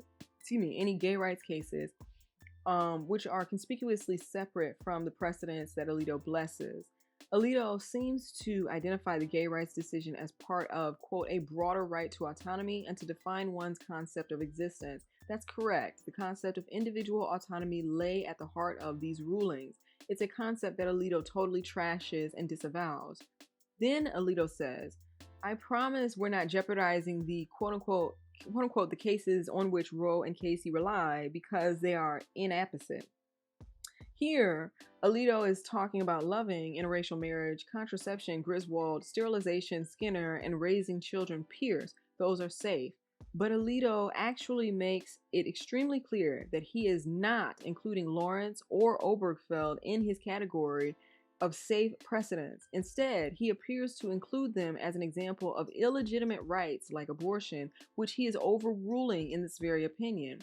which are conspicuously separate from the precedents that Alito blesses. Alito seems to identify the gay rights decision as part of, quote, a broader right to autonomy and to define one's concept of existence. That's correct. The concept of individual autonomy lay at the heart of these rulings. It's a concept that Alito totally trashes and disavows. Then Alito says, I promise we're not jeopardizing the quote unquote, the cases on which Roe and Casey rely because they are inapposite. Here, Alito is talking about loving, interracial marriage, contraception, Griswold, sterilization, Skinner, and raising children, Pierce. Those are safe. But Alito actually makes it extremely clear that he is not including Lawrence or Obergefell in his category of safe precedents. Instead, he appears to include them as an example of illegitimate rights like abortion, which he is overruling in this very opinion.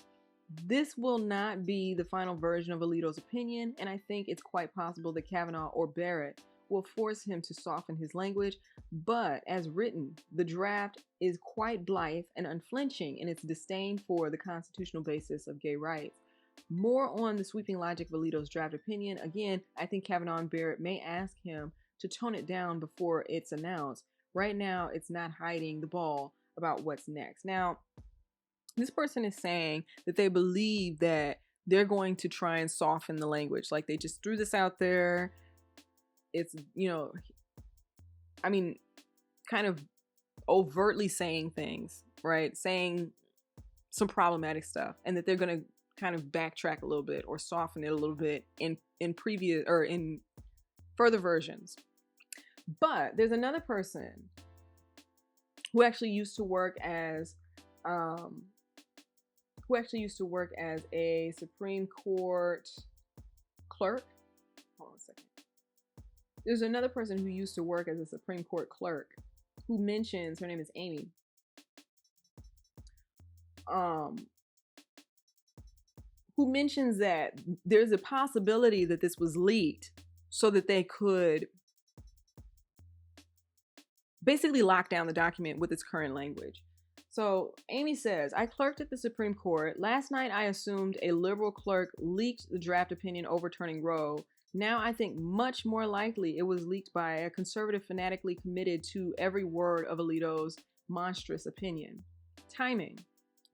This will not be the final version of Alito's opinion, and I think it's quite possible that Kavanaugh or Barrett will force him to soften his language, but as written, the draft is quite blithe and unflinching in its disdain for the constitutional basis of gay rights. More on the sweeping logic of Alito's draft opinion. Again, I think Kavanaugh and Barrett may ask him to tone it down before it's announced. Right now, it's not hiding the ball about what's next. Now, this person is saying that they believe that they're going to try and soften the language. Like they just threw this out there. It's, kind of overtly saying things, right? Saying some problematic stuff, and that they're going to kind of backtrack a little bit or soften it a little bit in previous or in further versions. But there's another person who actually used to work as a Supreme Court clerk. Hold on a second. There's another person who used to work as a Supreme Court clerk who mentions, her name is Amy, who mentions that there's a possibility that this was leaked so that they could basically lock down the document with its current language. So Amy says, I clerked at the Supreme Court. Last night I assumed a liberal clerk leaked the draft opinion overturning Roe. Now I think much more likely it was leaked by a conservative fanatically committed to every word of Alito's monstrous opinion. Timing.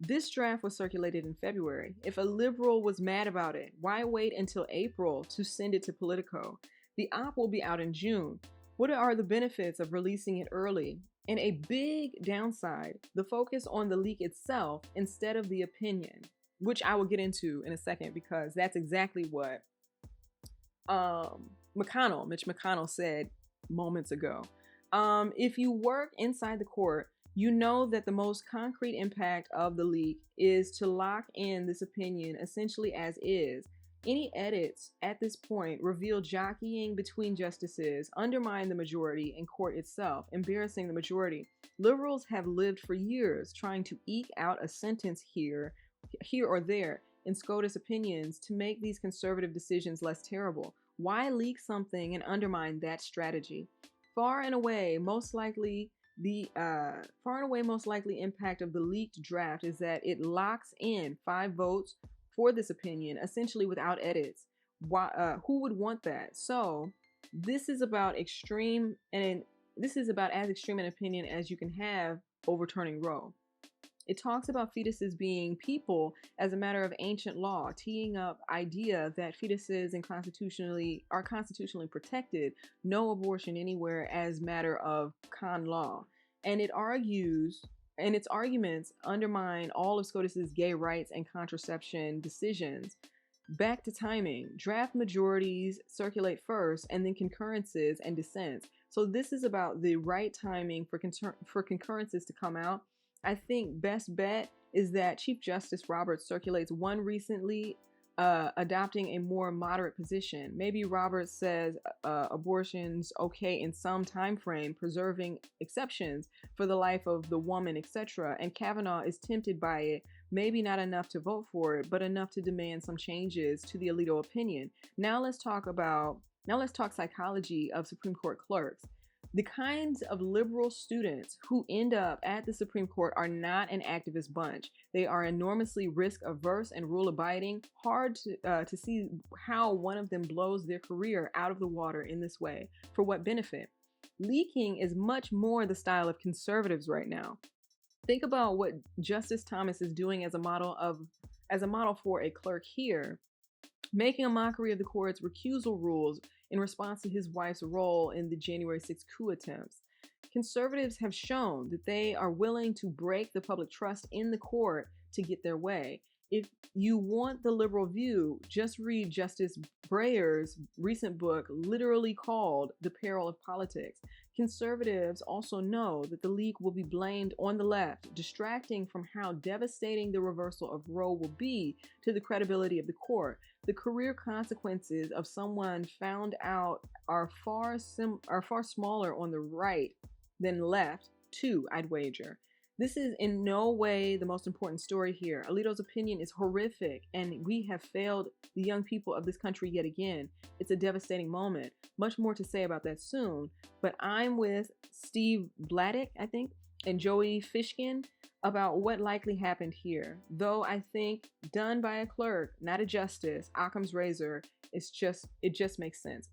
This draft was circulated in February. If a liberal was mad about it, why wait until April to send it to Politico? The op will be out in June. What are the benefits of releasing it early? And a big downside, the focus on the leak itself instead of the opinion, which I will get into in a second because that's exactly what Mitch McConnell said moments ago. If you work inside the court, you know that the most concrete impact of the leak is to lock in this opinion essentially as is. Any edits at this point reveal jockeying between justices, undermine the majority and court itself, embarrassing the majority. Liberals have lived for years trying to eke out a sentence here or there in SCOTUS opinions to make these conservative decisions less terrible. Why leak something and undermine that strategy? Far and away most likely impact of the leaked draft is that it locks in 5 votes for this opinion, essentially without edits. Who would want that? So this is about as extreme an opinion as you can have, overturning Roe. It talks about fetuses being people as a matter of ancient law, teeing up idea that fetuses are constitutionally protected, no abortion anywhere as matter of con law. And its arguments undermine all of SCOTUS's gay rights and contraception decisions. Back to timing. Draft majorities circulate first and then concurrences and dissents. So this is about the right timing for concurrences to come out. I think best bet is that Chief Justice Roberts circulates one recently, adopting a more moderate position. Maybe Roberts says abortion's okay in some time frame, preserving exceptions for the life of the woman, etc. And Kavanaugh is tempted by it, maybe not enough to vote for it, but enough to demand some changes to the Alito opinion. Now let's talk psychology of Supreme Court clerks. The kinds of liberal students who end up at the Supreme Court are not an activist bunch. They are enormously risk-averse and rule-abiding. Hard to see how one of them blows their career out of the water in this way. For what benefit? Leaking is much more the style of conservatives right now. Think about what Justice Thomas is doing as a model for a clerk here, making a mockery of the court's recusal rules in response to his wife's role in the January 6th coup attempts. Conservatives have shown that they are willing to break the public trust in the court to get their way. If you want the liberal view, just read Justice Breyer's recent book, literally called The Peril of Politics. Conservatives also know that the leak will be blamed on the left, distracting from how devastating the reversal of Roe will be to the credibility of the court. The career consequences of someone found out are far smaller on the right than left, too, I'd wager. This is in no way the most important story here. Alito's opinion is horrific, and we have failed the young people of this country yet again. It's a devastating moment. Much more to say about that soon, but I'm with Steve Bladdick, I think, and Joey Fishkin about what likely happened here. Though I think done by a clerk, not a justice, Occam's razor, it just makes sense.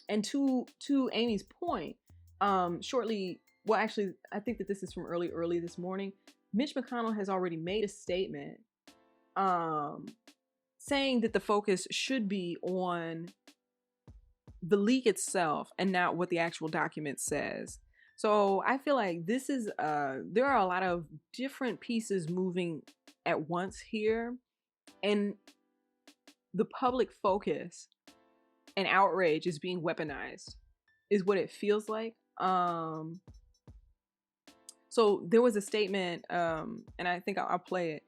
And to Amy's point, well, actually, I think that this is from early this morning. Mitch McConnell has already made a statement saying that the focus should be on the leak itself and not what the actual document says. So I feel like this is, there are a lot of different pieces moving at once here. And the public focus and outrage is being weaponized, is what it feels like. So there was a statement, and I think I'll play it,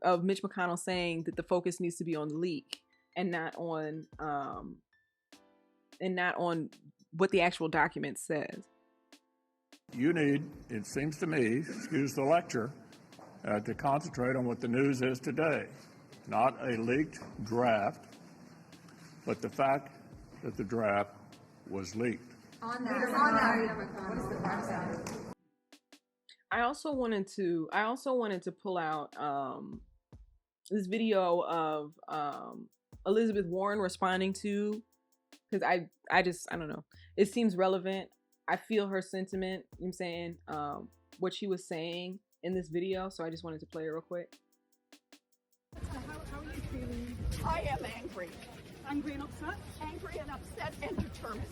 of Mitch McConnell saying that the focus needs to be on the leak and not on what the actual document says. You need, it seems to me, excuse the lecture, to concentrate on what the news is today. Not a leaked draft, but the fact that the draft was leaked. I also wanted to pull out this video of Elizabeth Warren responding to, because I don't know, it seems relevant. I feel her sentiment, you know what I'm saying, what she was saying in this video, so I just wanted to play it real quick. How are you feeling? I am angry. Angry and upset? Angry and upset and determined.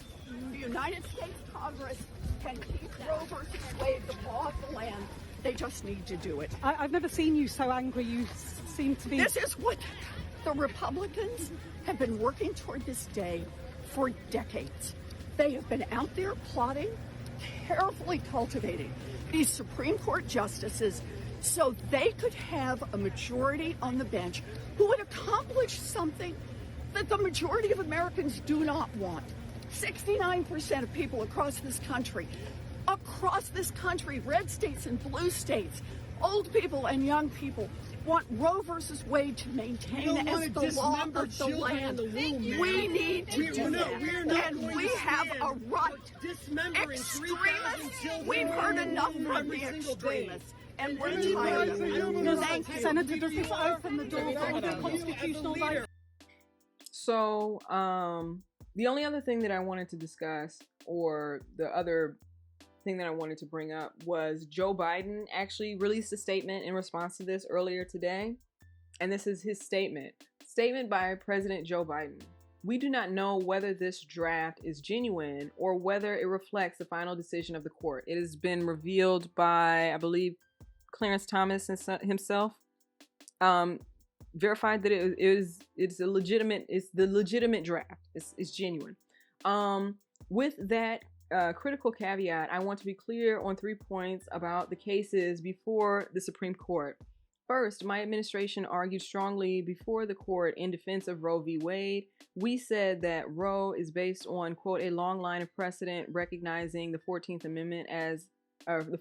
The United States Congress can keep Roe versus Wade the law of the land. They just need to do it. I've never seen you so angry. You seem to be... This is what the Republicans have been working toward this day for decades. They have been out there plotting, carefully cultivating these Supreme Court justices so they could have a majority on the bench who would accomplish something that the majority of Americans do not want. 69% of people across this country, red states and blue states, old people and young people, want Roe versus Wade to maintain as the law of the land. We need to do that. And we have a right. Extremists, we've heard enough from the extremists. And we're tired of it. Thank you. Senator, does this open the door for other constitutional rights? So, the only other thing that I wanted to discuss, or the other thing that I wanted to bring up, was Joe Biden actually released a statement in response to this earlier today. And this is his statement. Statement by President Joe Biden. We do not know whether this draft is genuine or whether it reflects the final decision of the court. It has been revealed by, I believe, Clarence Thomas himself. Verified that it's the legitimate draft. It's genuine. With that critical caveat, I want to be clear on 3 points about the cases before the Supreme Court. First, my administration argued strongly before the court in defense of Roe v. Wade. We said that Roe is based on, quote, a long line of precedent recognizing the 14th Amendment as the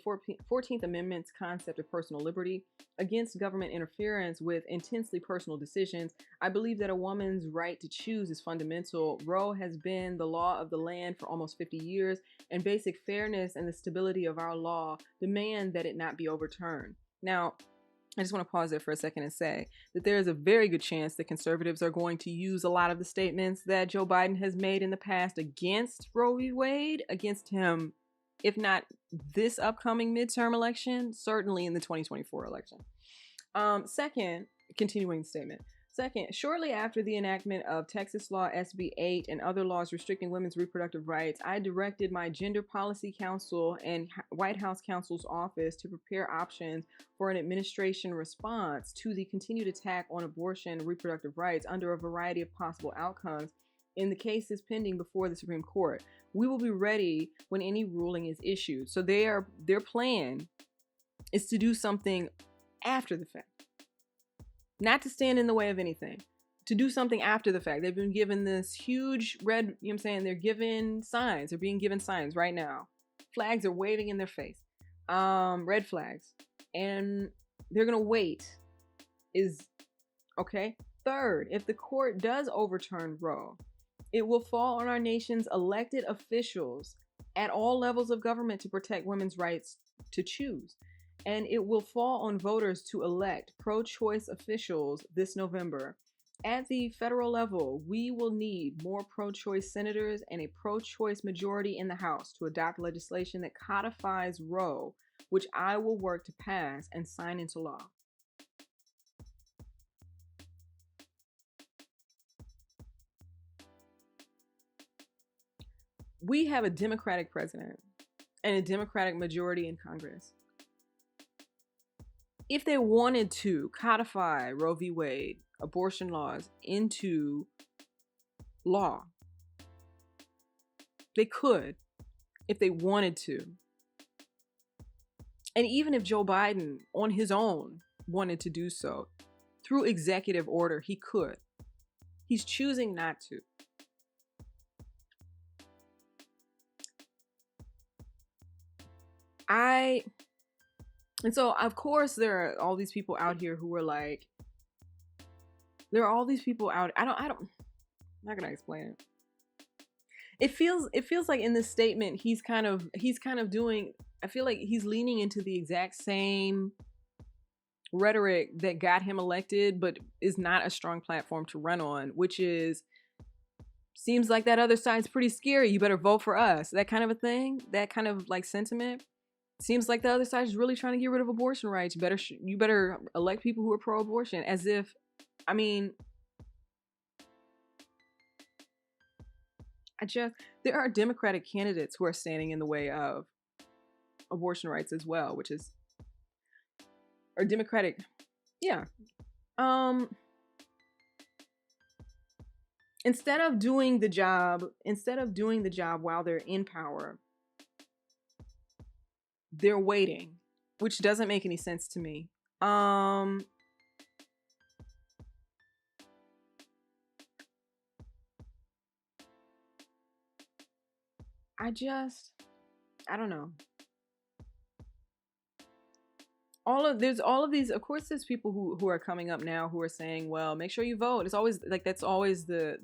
14th Amendment's concept of personal liberty against government interference with intensely personal decisions. I believe that a woman's right to choose is fundamental. Roe has been the law of the land for almost 50 years, and basic fairness and the stability of our law demand that it not be overturned. Now, I just want to pause there for a second and say that there is a very good chance that conservatives are going to use a lot of the statements that Joe Biden has made in the past against Roe v. Wade, against him, if not this upcoming midterm election, certainly in the 2024 election. Second, continuing the statement. Second, shortly after the enactment of Texas Law SB 8 and other laws restricting women's reproductive rights, I directed my Gender Policy Council and White House Counsel's office to prepare options for an administration response to the continued attack on abortion and reproductive rights under a variety of possible outcomes in the cases pending before the Supreme Court. We will be ready when any ruling is issued. So their plan is to do something after the fact. Not to stand in the way of anything. To do something after the fact. They've been given this huge red, you know what I'm saying? They're given signs. They're being given signs right now. Flags are waving in their face. Red flags. And they're going to wait. Okay? Third, if the court does overturn Roe, it will fall on our nation's elected officials at all levels of government to protect women's rights to choose. And it will fall on voters to elect pro-choice officials this November. At the federal level, we will need more pro-choice senators and a pro-choice majority in the House to adopt legislation that codifies Roe, which I will work to pass and sign into law. We have a Democratic president and a Democratic majority in Congress. If they wanted to codify Roe v. Wade, abortion laws, into law, they could, if they wanted to. And even if Joe Biden, on his own, wanted to do so, through executive order, he could. He's choosing not to. And so, of course, there are all these people out here who are like, I'm not gonna explain it. It feels like in this statement, he's kind of doing, I feel like he's leaning into the exact same rhetoric that got him elected, but is not a strong platform to run on, which is, seems like that other side's pretty scary. You better vote for us. That kind of a thing, that kind of like sentiment. Seems like the other side is really trying to get rid of abortion rights. You better elect people who are pro-abortion, as if, I mean, there are Democratic candidates who are standing in the way of abortion rights as well, which is, or Democratic, yeah. Instead of doing the job while they're in power, they're waiting, which doesn't make any sense to me. I don't know. There's all of these, of course, there's people who are coming up now who are saying, well, make sure you vote. It's always like, that's always the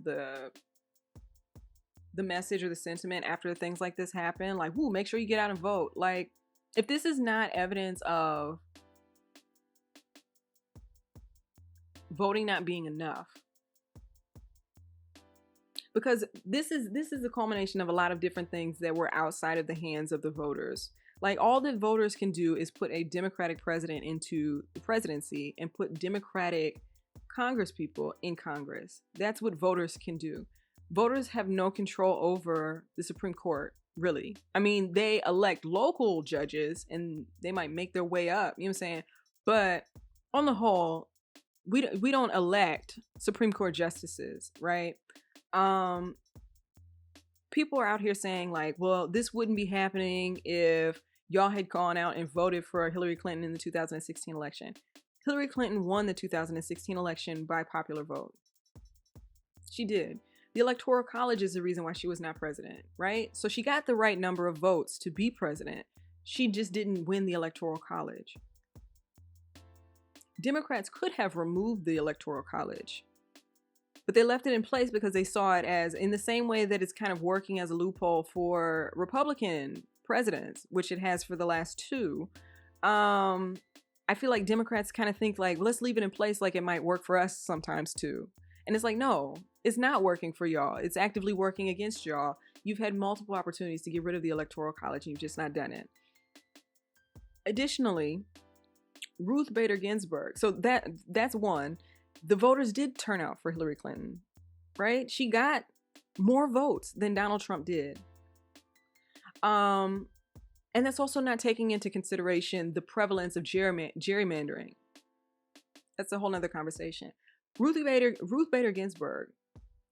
message or the sentiment after things like this happen. Like, whoo, make sure you get out and vote. Like, if this is not evidence of voting not being enough, because this is a culmination of a lot of different things that were outside of the hands of the voters. Like, all that voters can do is put a Democratic president into the presidency and put Democratic Congress people in Congress. That's what voters can do. Voters have no control over the Supreme Court, really. I mean, they elect local judges and they might make their way up, you know what I'm saying? But on the whole, we don't elect Supreme Court justices, right? People are out here saying like, well, this wouldn't be happening if y'all had gone out and voted for Hillary Clinton in the 2016 election. Hillary Clinton won the 2016 election by popular vote. She did. The Electoral College is the reason why she was not president, right? So she got the right number of votes to be president. She just didn't win the Electoral College. Democrats could have removed the Electoral College, but they left it in place because they saw it as, in the same way that it's kind of working as a loophole for Republican presidents, which it has for the last two. I feel like Democrats kind of think like, let's leave it in place like it might work for us sometimes too. And it's like, no, it's not working for y'all. It's actively working against y'all. You've had multiple opportunities to get rid of the Electoral College and you've just not done it. Additionally, Ruth Bader Ginsburg. So that's one. The voters did turn out for Hillary Clinton, right? She got more votes than Donald Trump did. And that's also not taking into consideration the prevalence of gerrymandering. That's a whole nother conversation. Ruth Bader Ginsburg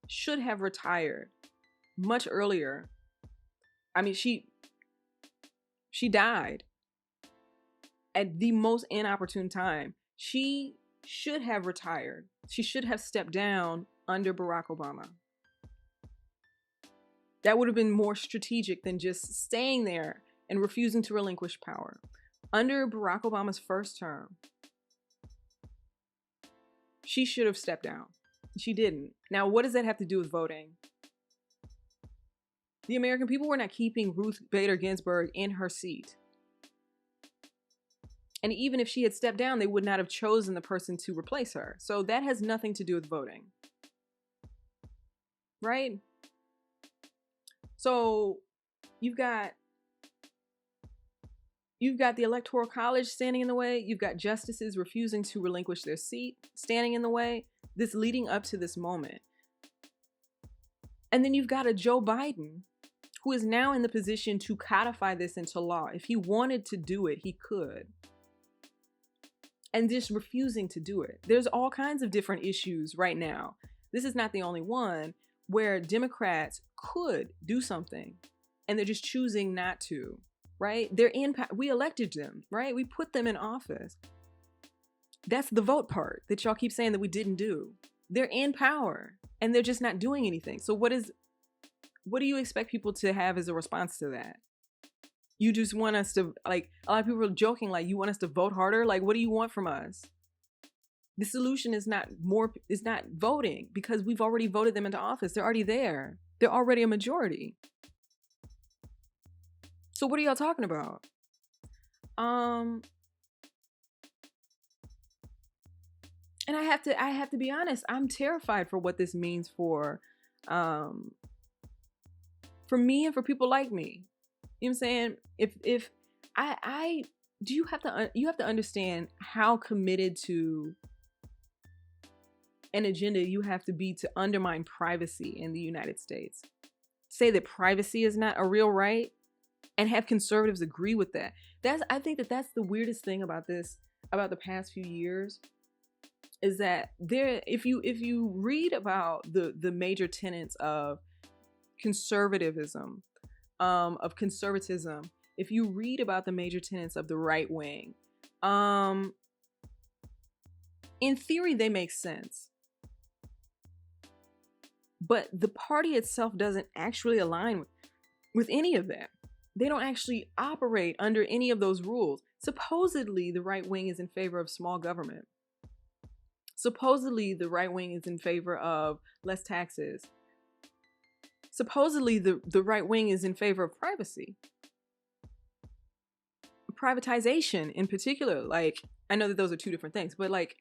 should have retired much earlier. I mean, she died at the most inopportune time. She should have retired. She should have stepped down under Barack Obama. That would have been more strategic than just staying there and refusing to relinquish power. Under Barack Obama's first term, she should have stepped down. She didn't. Now, what does that have to do with voting? The American people were not keeping Ruth Bader Ginsburg in her seat. And even if she had stepped down, they would not have chosen the person to replace her. So that has nothing to do with voting. Right? So you've got the Electoral College standing in the way. You've got justices refusing to relinquish their seat standing in the way. This leading up to this moment. And then you've got a Joe Biden who is now in the position to codify this into law. If he wanted to do it, he could. And just refusing to do it. There's all kinds of different issues right now. This is not the only one where Democrats could do something and they're just choosing not to, right? We elected them, right? We put them in office. That's the vote part that y'all keep saying that we didn't do. They're in power and they're just not doing anything. So what do you expect people to have as a response to that? You just want us to, like, a lot of people are joking, like, you want us to vote harder? Like, what do you want from us? The solution is not voting, because we've already voted them into office. They're already there. They're already a majority. So what are y'all talking about? And I have to be honest, I'm terrified for what this means for me and for people like me. You know what I'm saying? If I do you have to understand how committed to an agenda you have to be to undermine privacy in the United States. Say that privacy is not a real right and have conservatives agree with that. I think that that's the weirdest thing about about the past few years, is that if you read about the major tenets of conservatism, if you read about the major tenets of the right wing, in theory they make sense. But the party itself doesn't actually align with any of that. They don't actually operate under any of those rules. Supposedly, the right wing is in favor of small government. Supposedly, the right wing is in favor of less taxes. Supposedly, the right wing is in favor of privacy. Privatization in particular. Like, I know that those are two different things, but like,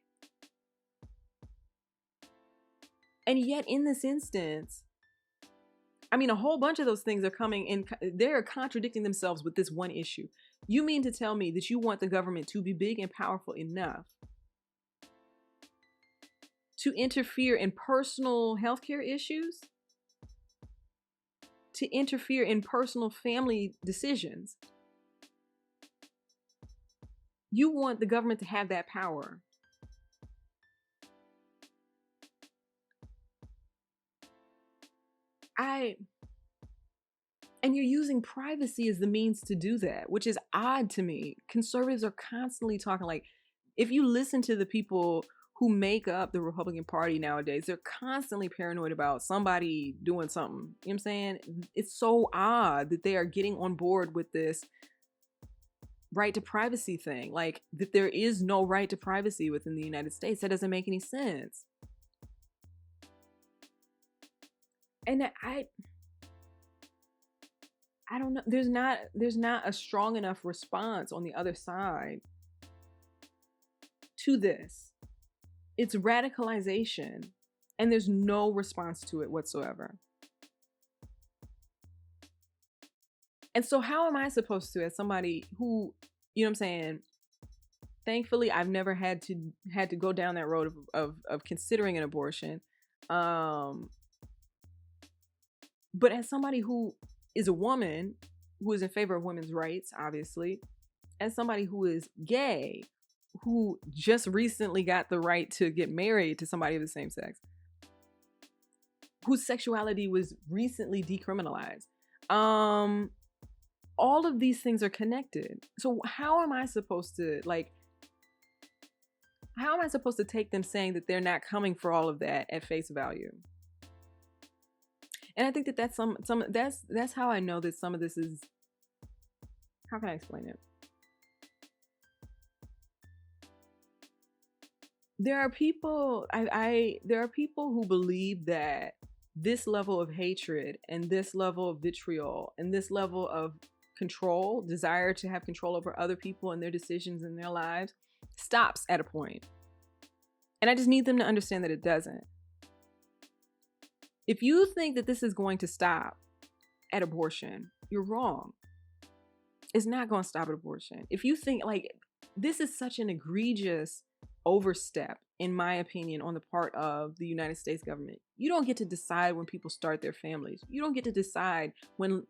and yet in this instance, I mean, a whole bunch of those things are coming in. They're contradicting themselves with this one issue. You mean to tell me that you want the government to be big and powerful enough to interfere in personal healthcare issues? To interfere in personal family decisions? You want the government to have that power. And you're using privacy as the means to do that, which is odd to me. Conservatives are constantly talking, like, if you listen to the people who make up the Republican Party nowadays, they're constantly paranoid about somebody doing something. You know what I'm saying? It's so odd that they are getting on board with this right to privacy thing. Like, that there is no right to privacy within the United States. That doesn't make any sense. And I don't know. There's not a strong enough response on the other side to this. It's radicalization, and there's no response to it whatsoever. And so how am I supposed to, as somebody who, you know what I'm saying, thankfully I've never had to go down that road of considering an abortion. But as somebody who is a woman who is in favor of women's rights, obviously, as somebody who is gay, who just recently got the right to get married to somebody of the same sex, whose sexuality was recently decriminalized. All of these things are connected. So how am I supposed to take them saying that they're not coming for all of that at face value? And I think that that's how I know that some of this is, how can I explain it? There are people who believe that this level of hatred and this level of vitriol and this level of control, desire to have control over other people and their decisions in their lives, stops at a point. And I just need them to understand that it doesn't. If you think that this is going to stop at abortion, you're wrong. It's not going to stop at abortion. If you think, like, this is such an egregious overstep, in my opinion, on the part of the United States government. You don't get to decide when people start their families. You don't get to decide when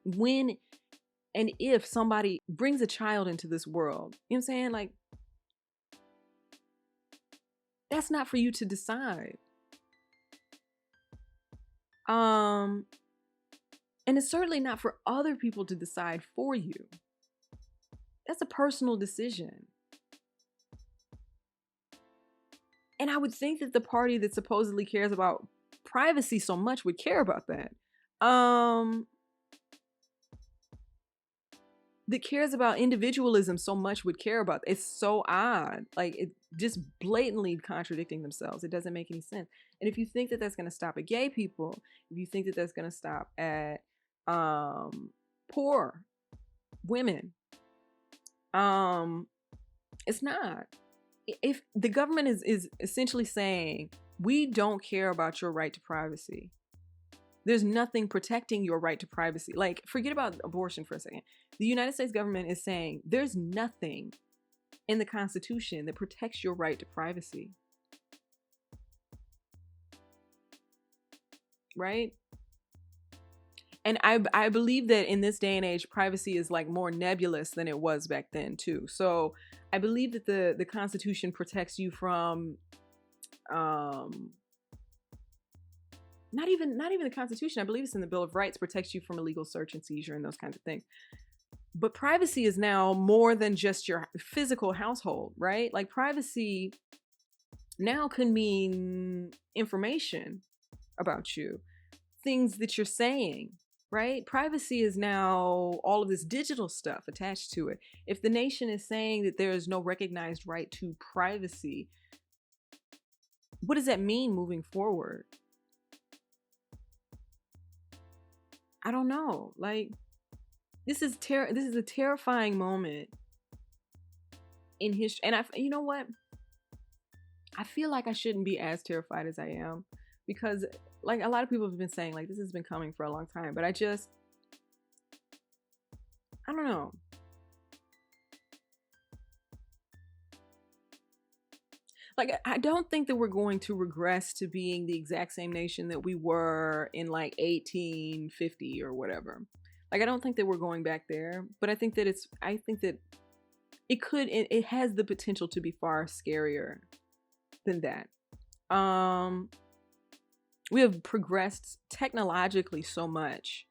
and if somebody brings a child into this world. You know what I'm saying? Like, that's not for you to decide. And it's certainly not for other people to decide for you. That's a personal decision. And I would think that the party that supposedly cares about privacy so much would care about that. That cares about individualism so much would care about that. It's so odd. Like, it just blatantly contradicting themselves. It doesn't make any sense. And if you think that that's going to stop at gay people, if you think that that's going to stop at poor women, it's not. If the government is essentially saying, we don't care about your right to privacy, There's nothing protecting your right to privacy. Like, forget about abortion for a second. The United States government is saying there's nothing in the Constitution that protects your right to privacy. Right? And I believe that in this day and age, privacy is like more nebulous than it was back then too. So I believe that the Constitution protects you from not even the Constitution. I believe it's in the Bill of Rights, protects you from illegal search and seizure and those kinds of things. But privacy is now more than just your physical household, right? Like, privacy now can mean information about you, things that you're saying, right? Privacy is now all of this digital stuff attached to it. If the nation is saying that there is no recognized right to privacy, what does that mean moving forward? I don't know. Like, this is a terrifying moment in history. And you know what? I feel like I shouldn't be as terrified as I am, because like a lot of people have been saying, like, this has been coming for a long time, but I don't know. Like, I don't think that we're going to regress to being the exact same nation that we were in like 1850 or whatever. Like, I don't think that we're going back there, but I think that it has the potential to be far scarier than that. We have progressed technologically so much.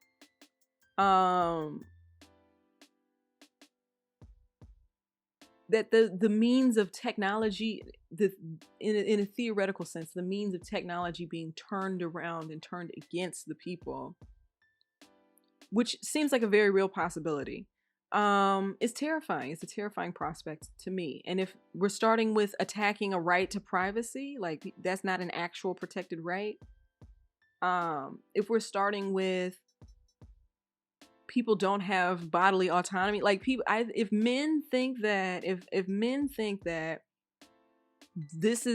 That the means of technology, in a theoretical sense, the means of technology being turned around and turned against the people, which seems like a very real possibility, is terrifying. It's a terrifying prospect to me. And if we're starting with attacking a right to privacy, like, that's not an actual protected right. If we're starting with people don't have bodily autonomy, like, if men think that this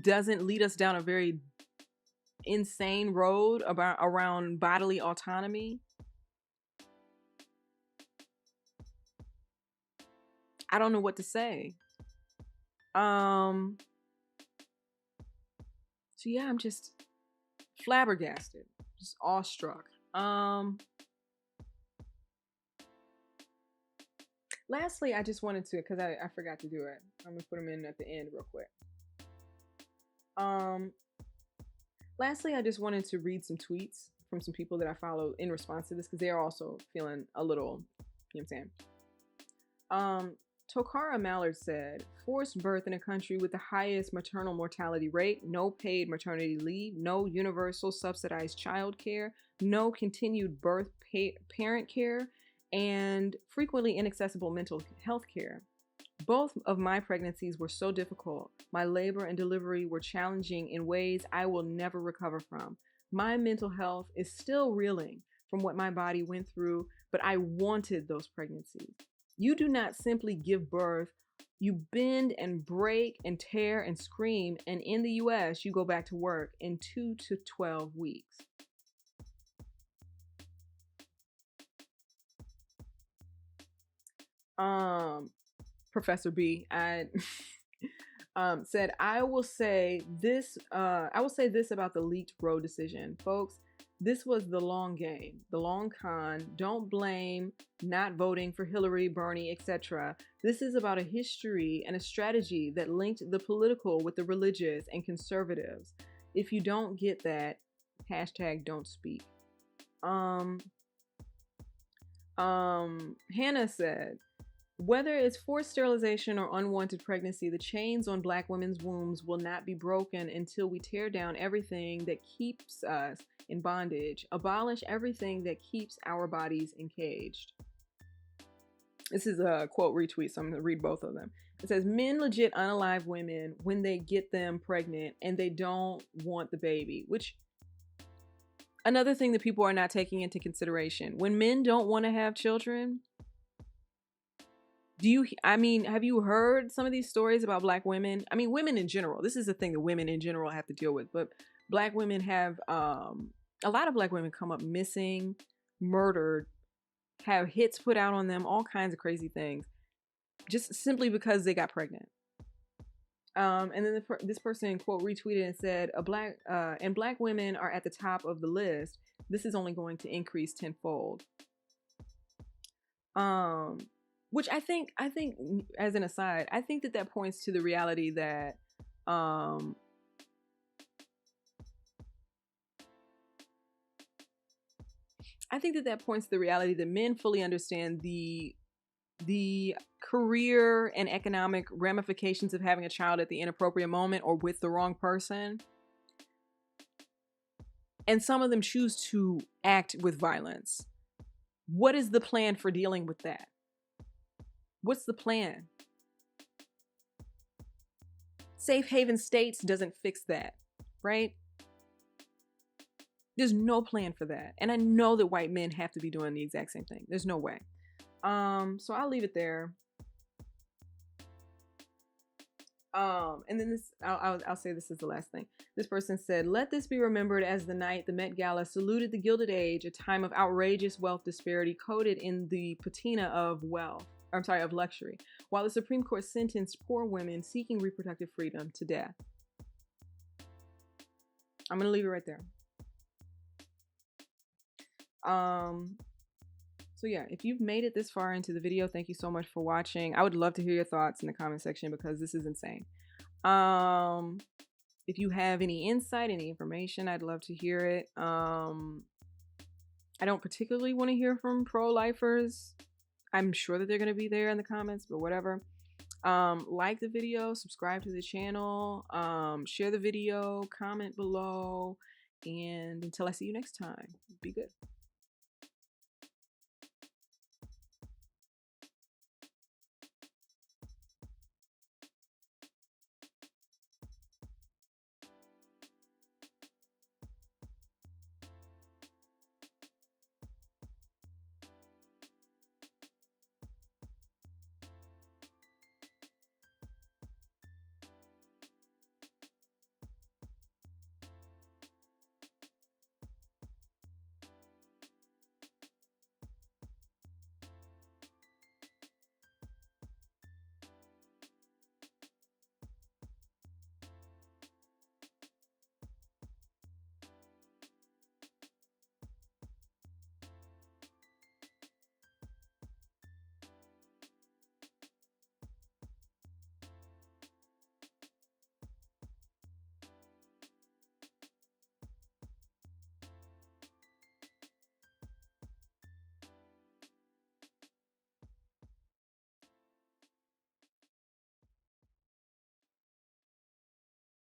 doesn't lead us down a very insane road around bodily autonomy, I don't know what to say. So yeah, I'm just flabbergasted, just awestruck. Lastly, I just wanted to, because I forgot to do it, I'm gonna put them in at the end real quick. Lastly, I just wanted to read some tweets from some people that I follow in response to this, because they are also feeling a little, you know what I'm saying? Tokara Mallard said, forced birth in a country with the highest maternal mortality rate, no paid maternity leave, no universal subsidized child care, no continued birth parent care, and frequently inaccessible mental health care. Both of my pregnancies were so difficult. My labor and delivery were challenging in ways I will never recover from. My mental health is still reeling from what my body went through, but I wanted those pregnancies. You do not simply give birth. You bend and break and tear and scream, and in the US, you go back to work in 2 to 12 weeks. Professor B, said, I will say this about the leaked Roe decision. Folks, this was the long game, the long con. Don't blame not voting for Hillary, Bernie, etc. This is about a history and a strategy that linked the political with the religious and conservatives. If you don't get that, #don't speak. Hannah said, whether it's forced sterilization or unwanted pregnancy, the chains on Black women's wombs will not be broken until we tear down everything that keeps us in bondage, abolish everything that keeps our bodies encaged. This is a quote retweet, so I'm going to read both of them. It says, men legit unalive women when they get them pregnant and they don't want the baby, which, another thing that people are not taking into consideration. When men don't want to have children, have you heard some of these stories about Black women? I mean, women in general. This is the thing that women in general have to deal with, but Black women have A lot of Black women come up missing, murdered, have hits put out on them, all kinds of crazy things, just simply because they got pregnant. And then this person, quote, retweeted and said, and Black women are at the top of the list. This is only going to increase tenfold. Which I think as an aside, I think that points to the reality that points to the reality that men fully understand the career and economic ramifications of having a child at the inappropriate moment or with the wrong person. And some of them choose to act with violence. What is the plan for dealing with that? What's the plan? Safe haven states doesn't fix that, right? There's no plan for that. And I know that white men have to be doing the exact same thing. There's no way. So I'll leave it there. And then I'll say this is the last thing. This person said, "Let this be remembered as the night the Met Gala saluted the Gilded Age, a time of outrageous wealth disparity coded in the patina of luxury, while the Supreme Court sentenced poor women seeking reproductive freedom to death." I'm gonna leave it right there. So yeah, if you've made it this far into the video, thank you so much for watching. I would love to hear your thoughts in the comment section because this is insane. If you have any insight, any information, I'd love to hear it. I don't particularly want to hear from pro-lifers. I'm sure that they're going to be there in the comments, but whatever. Like the video, subscribe to the channel, share the video, comment below, and until I see you next time, be good.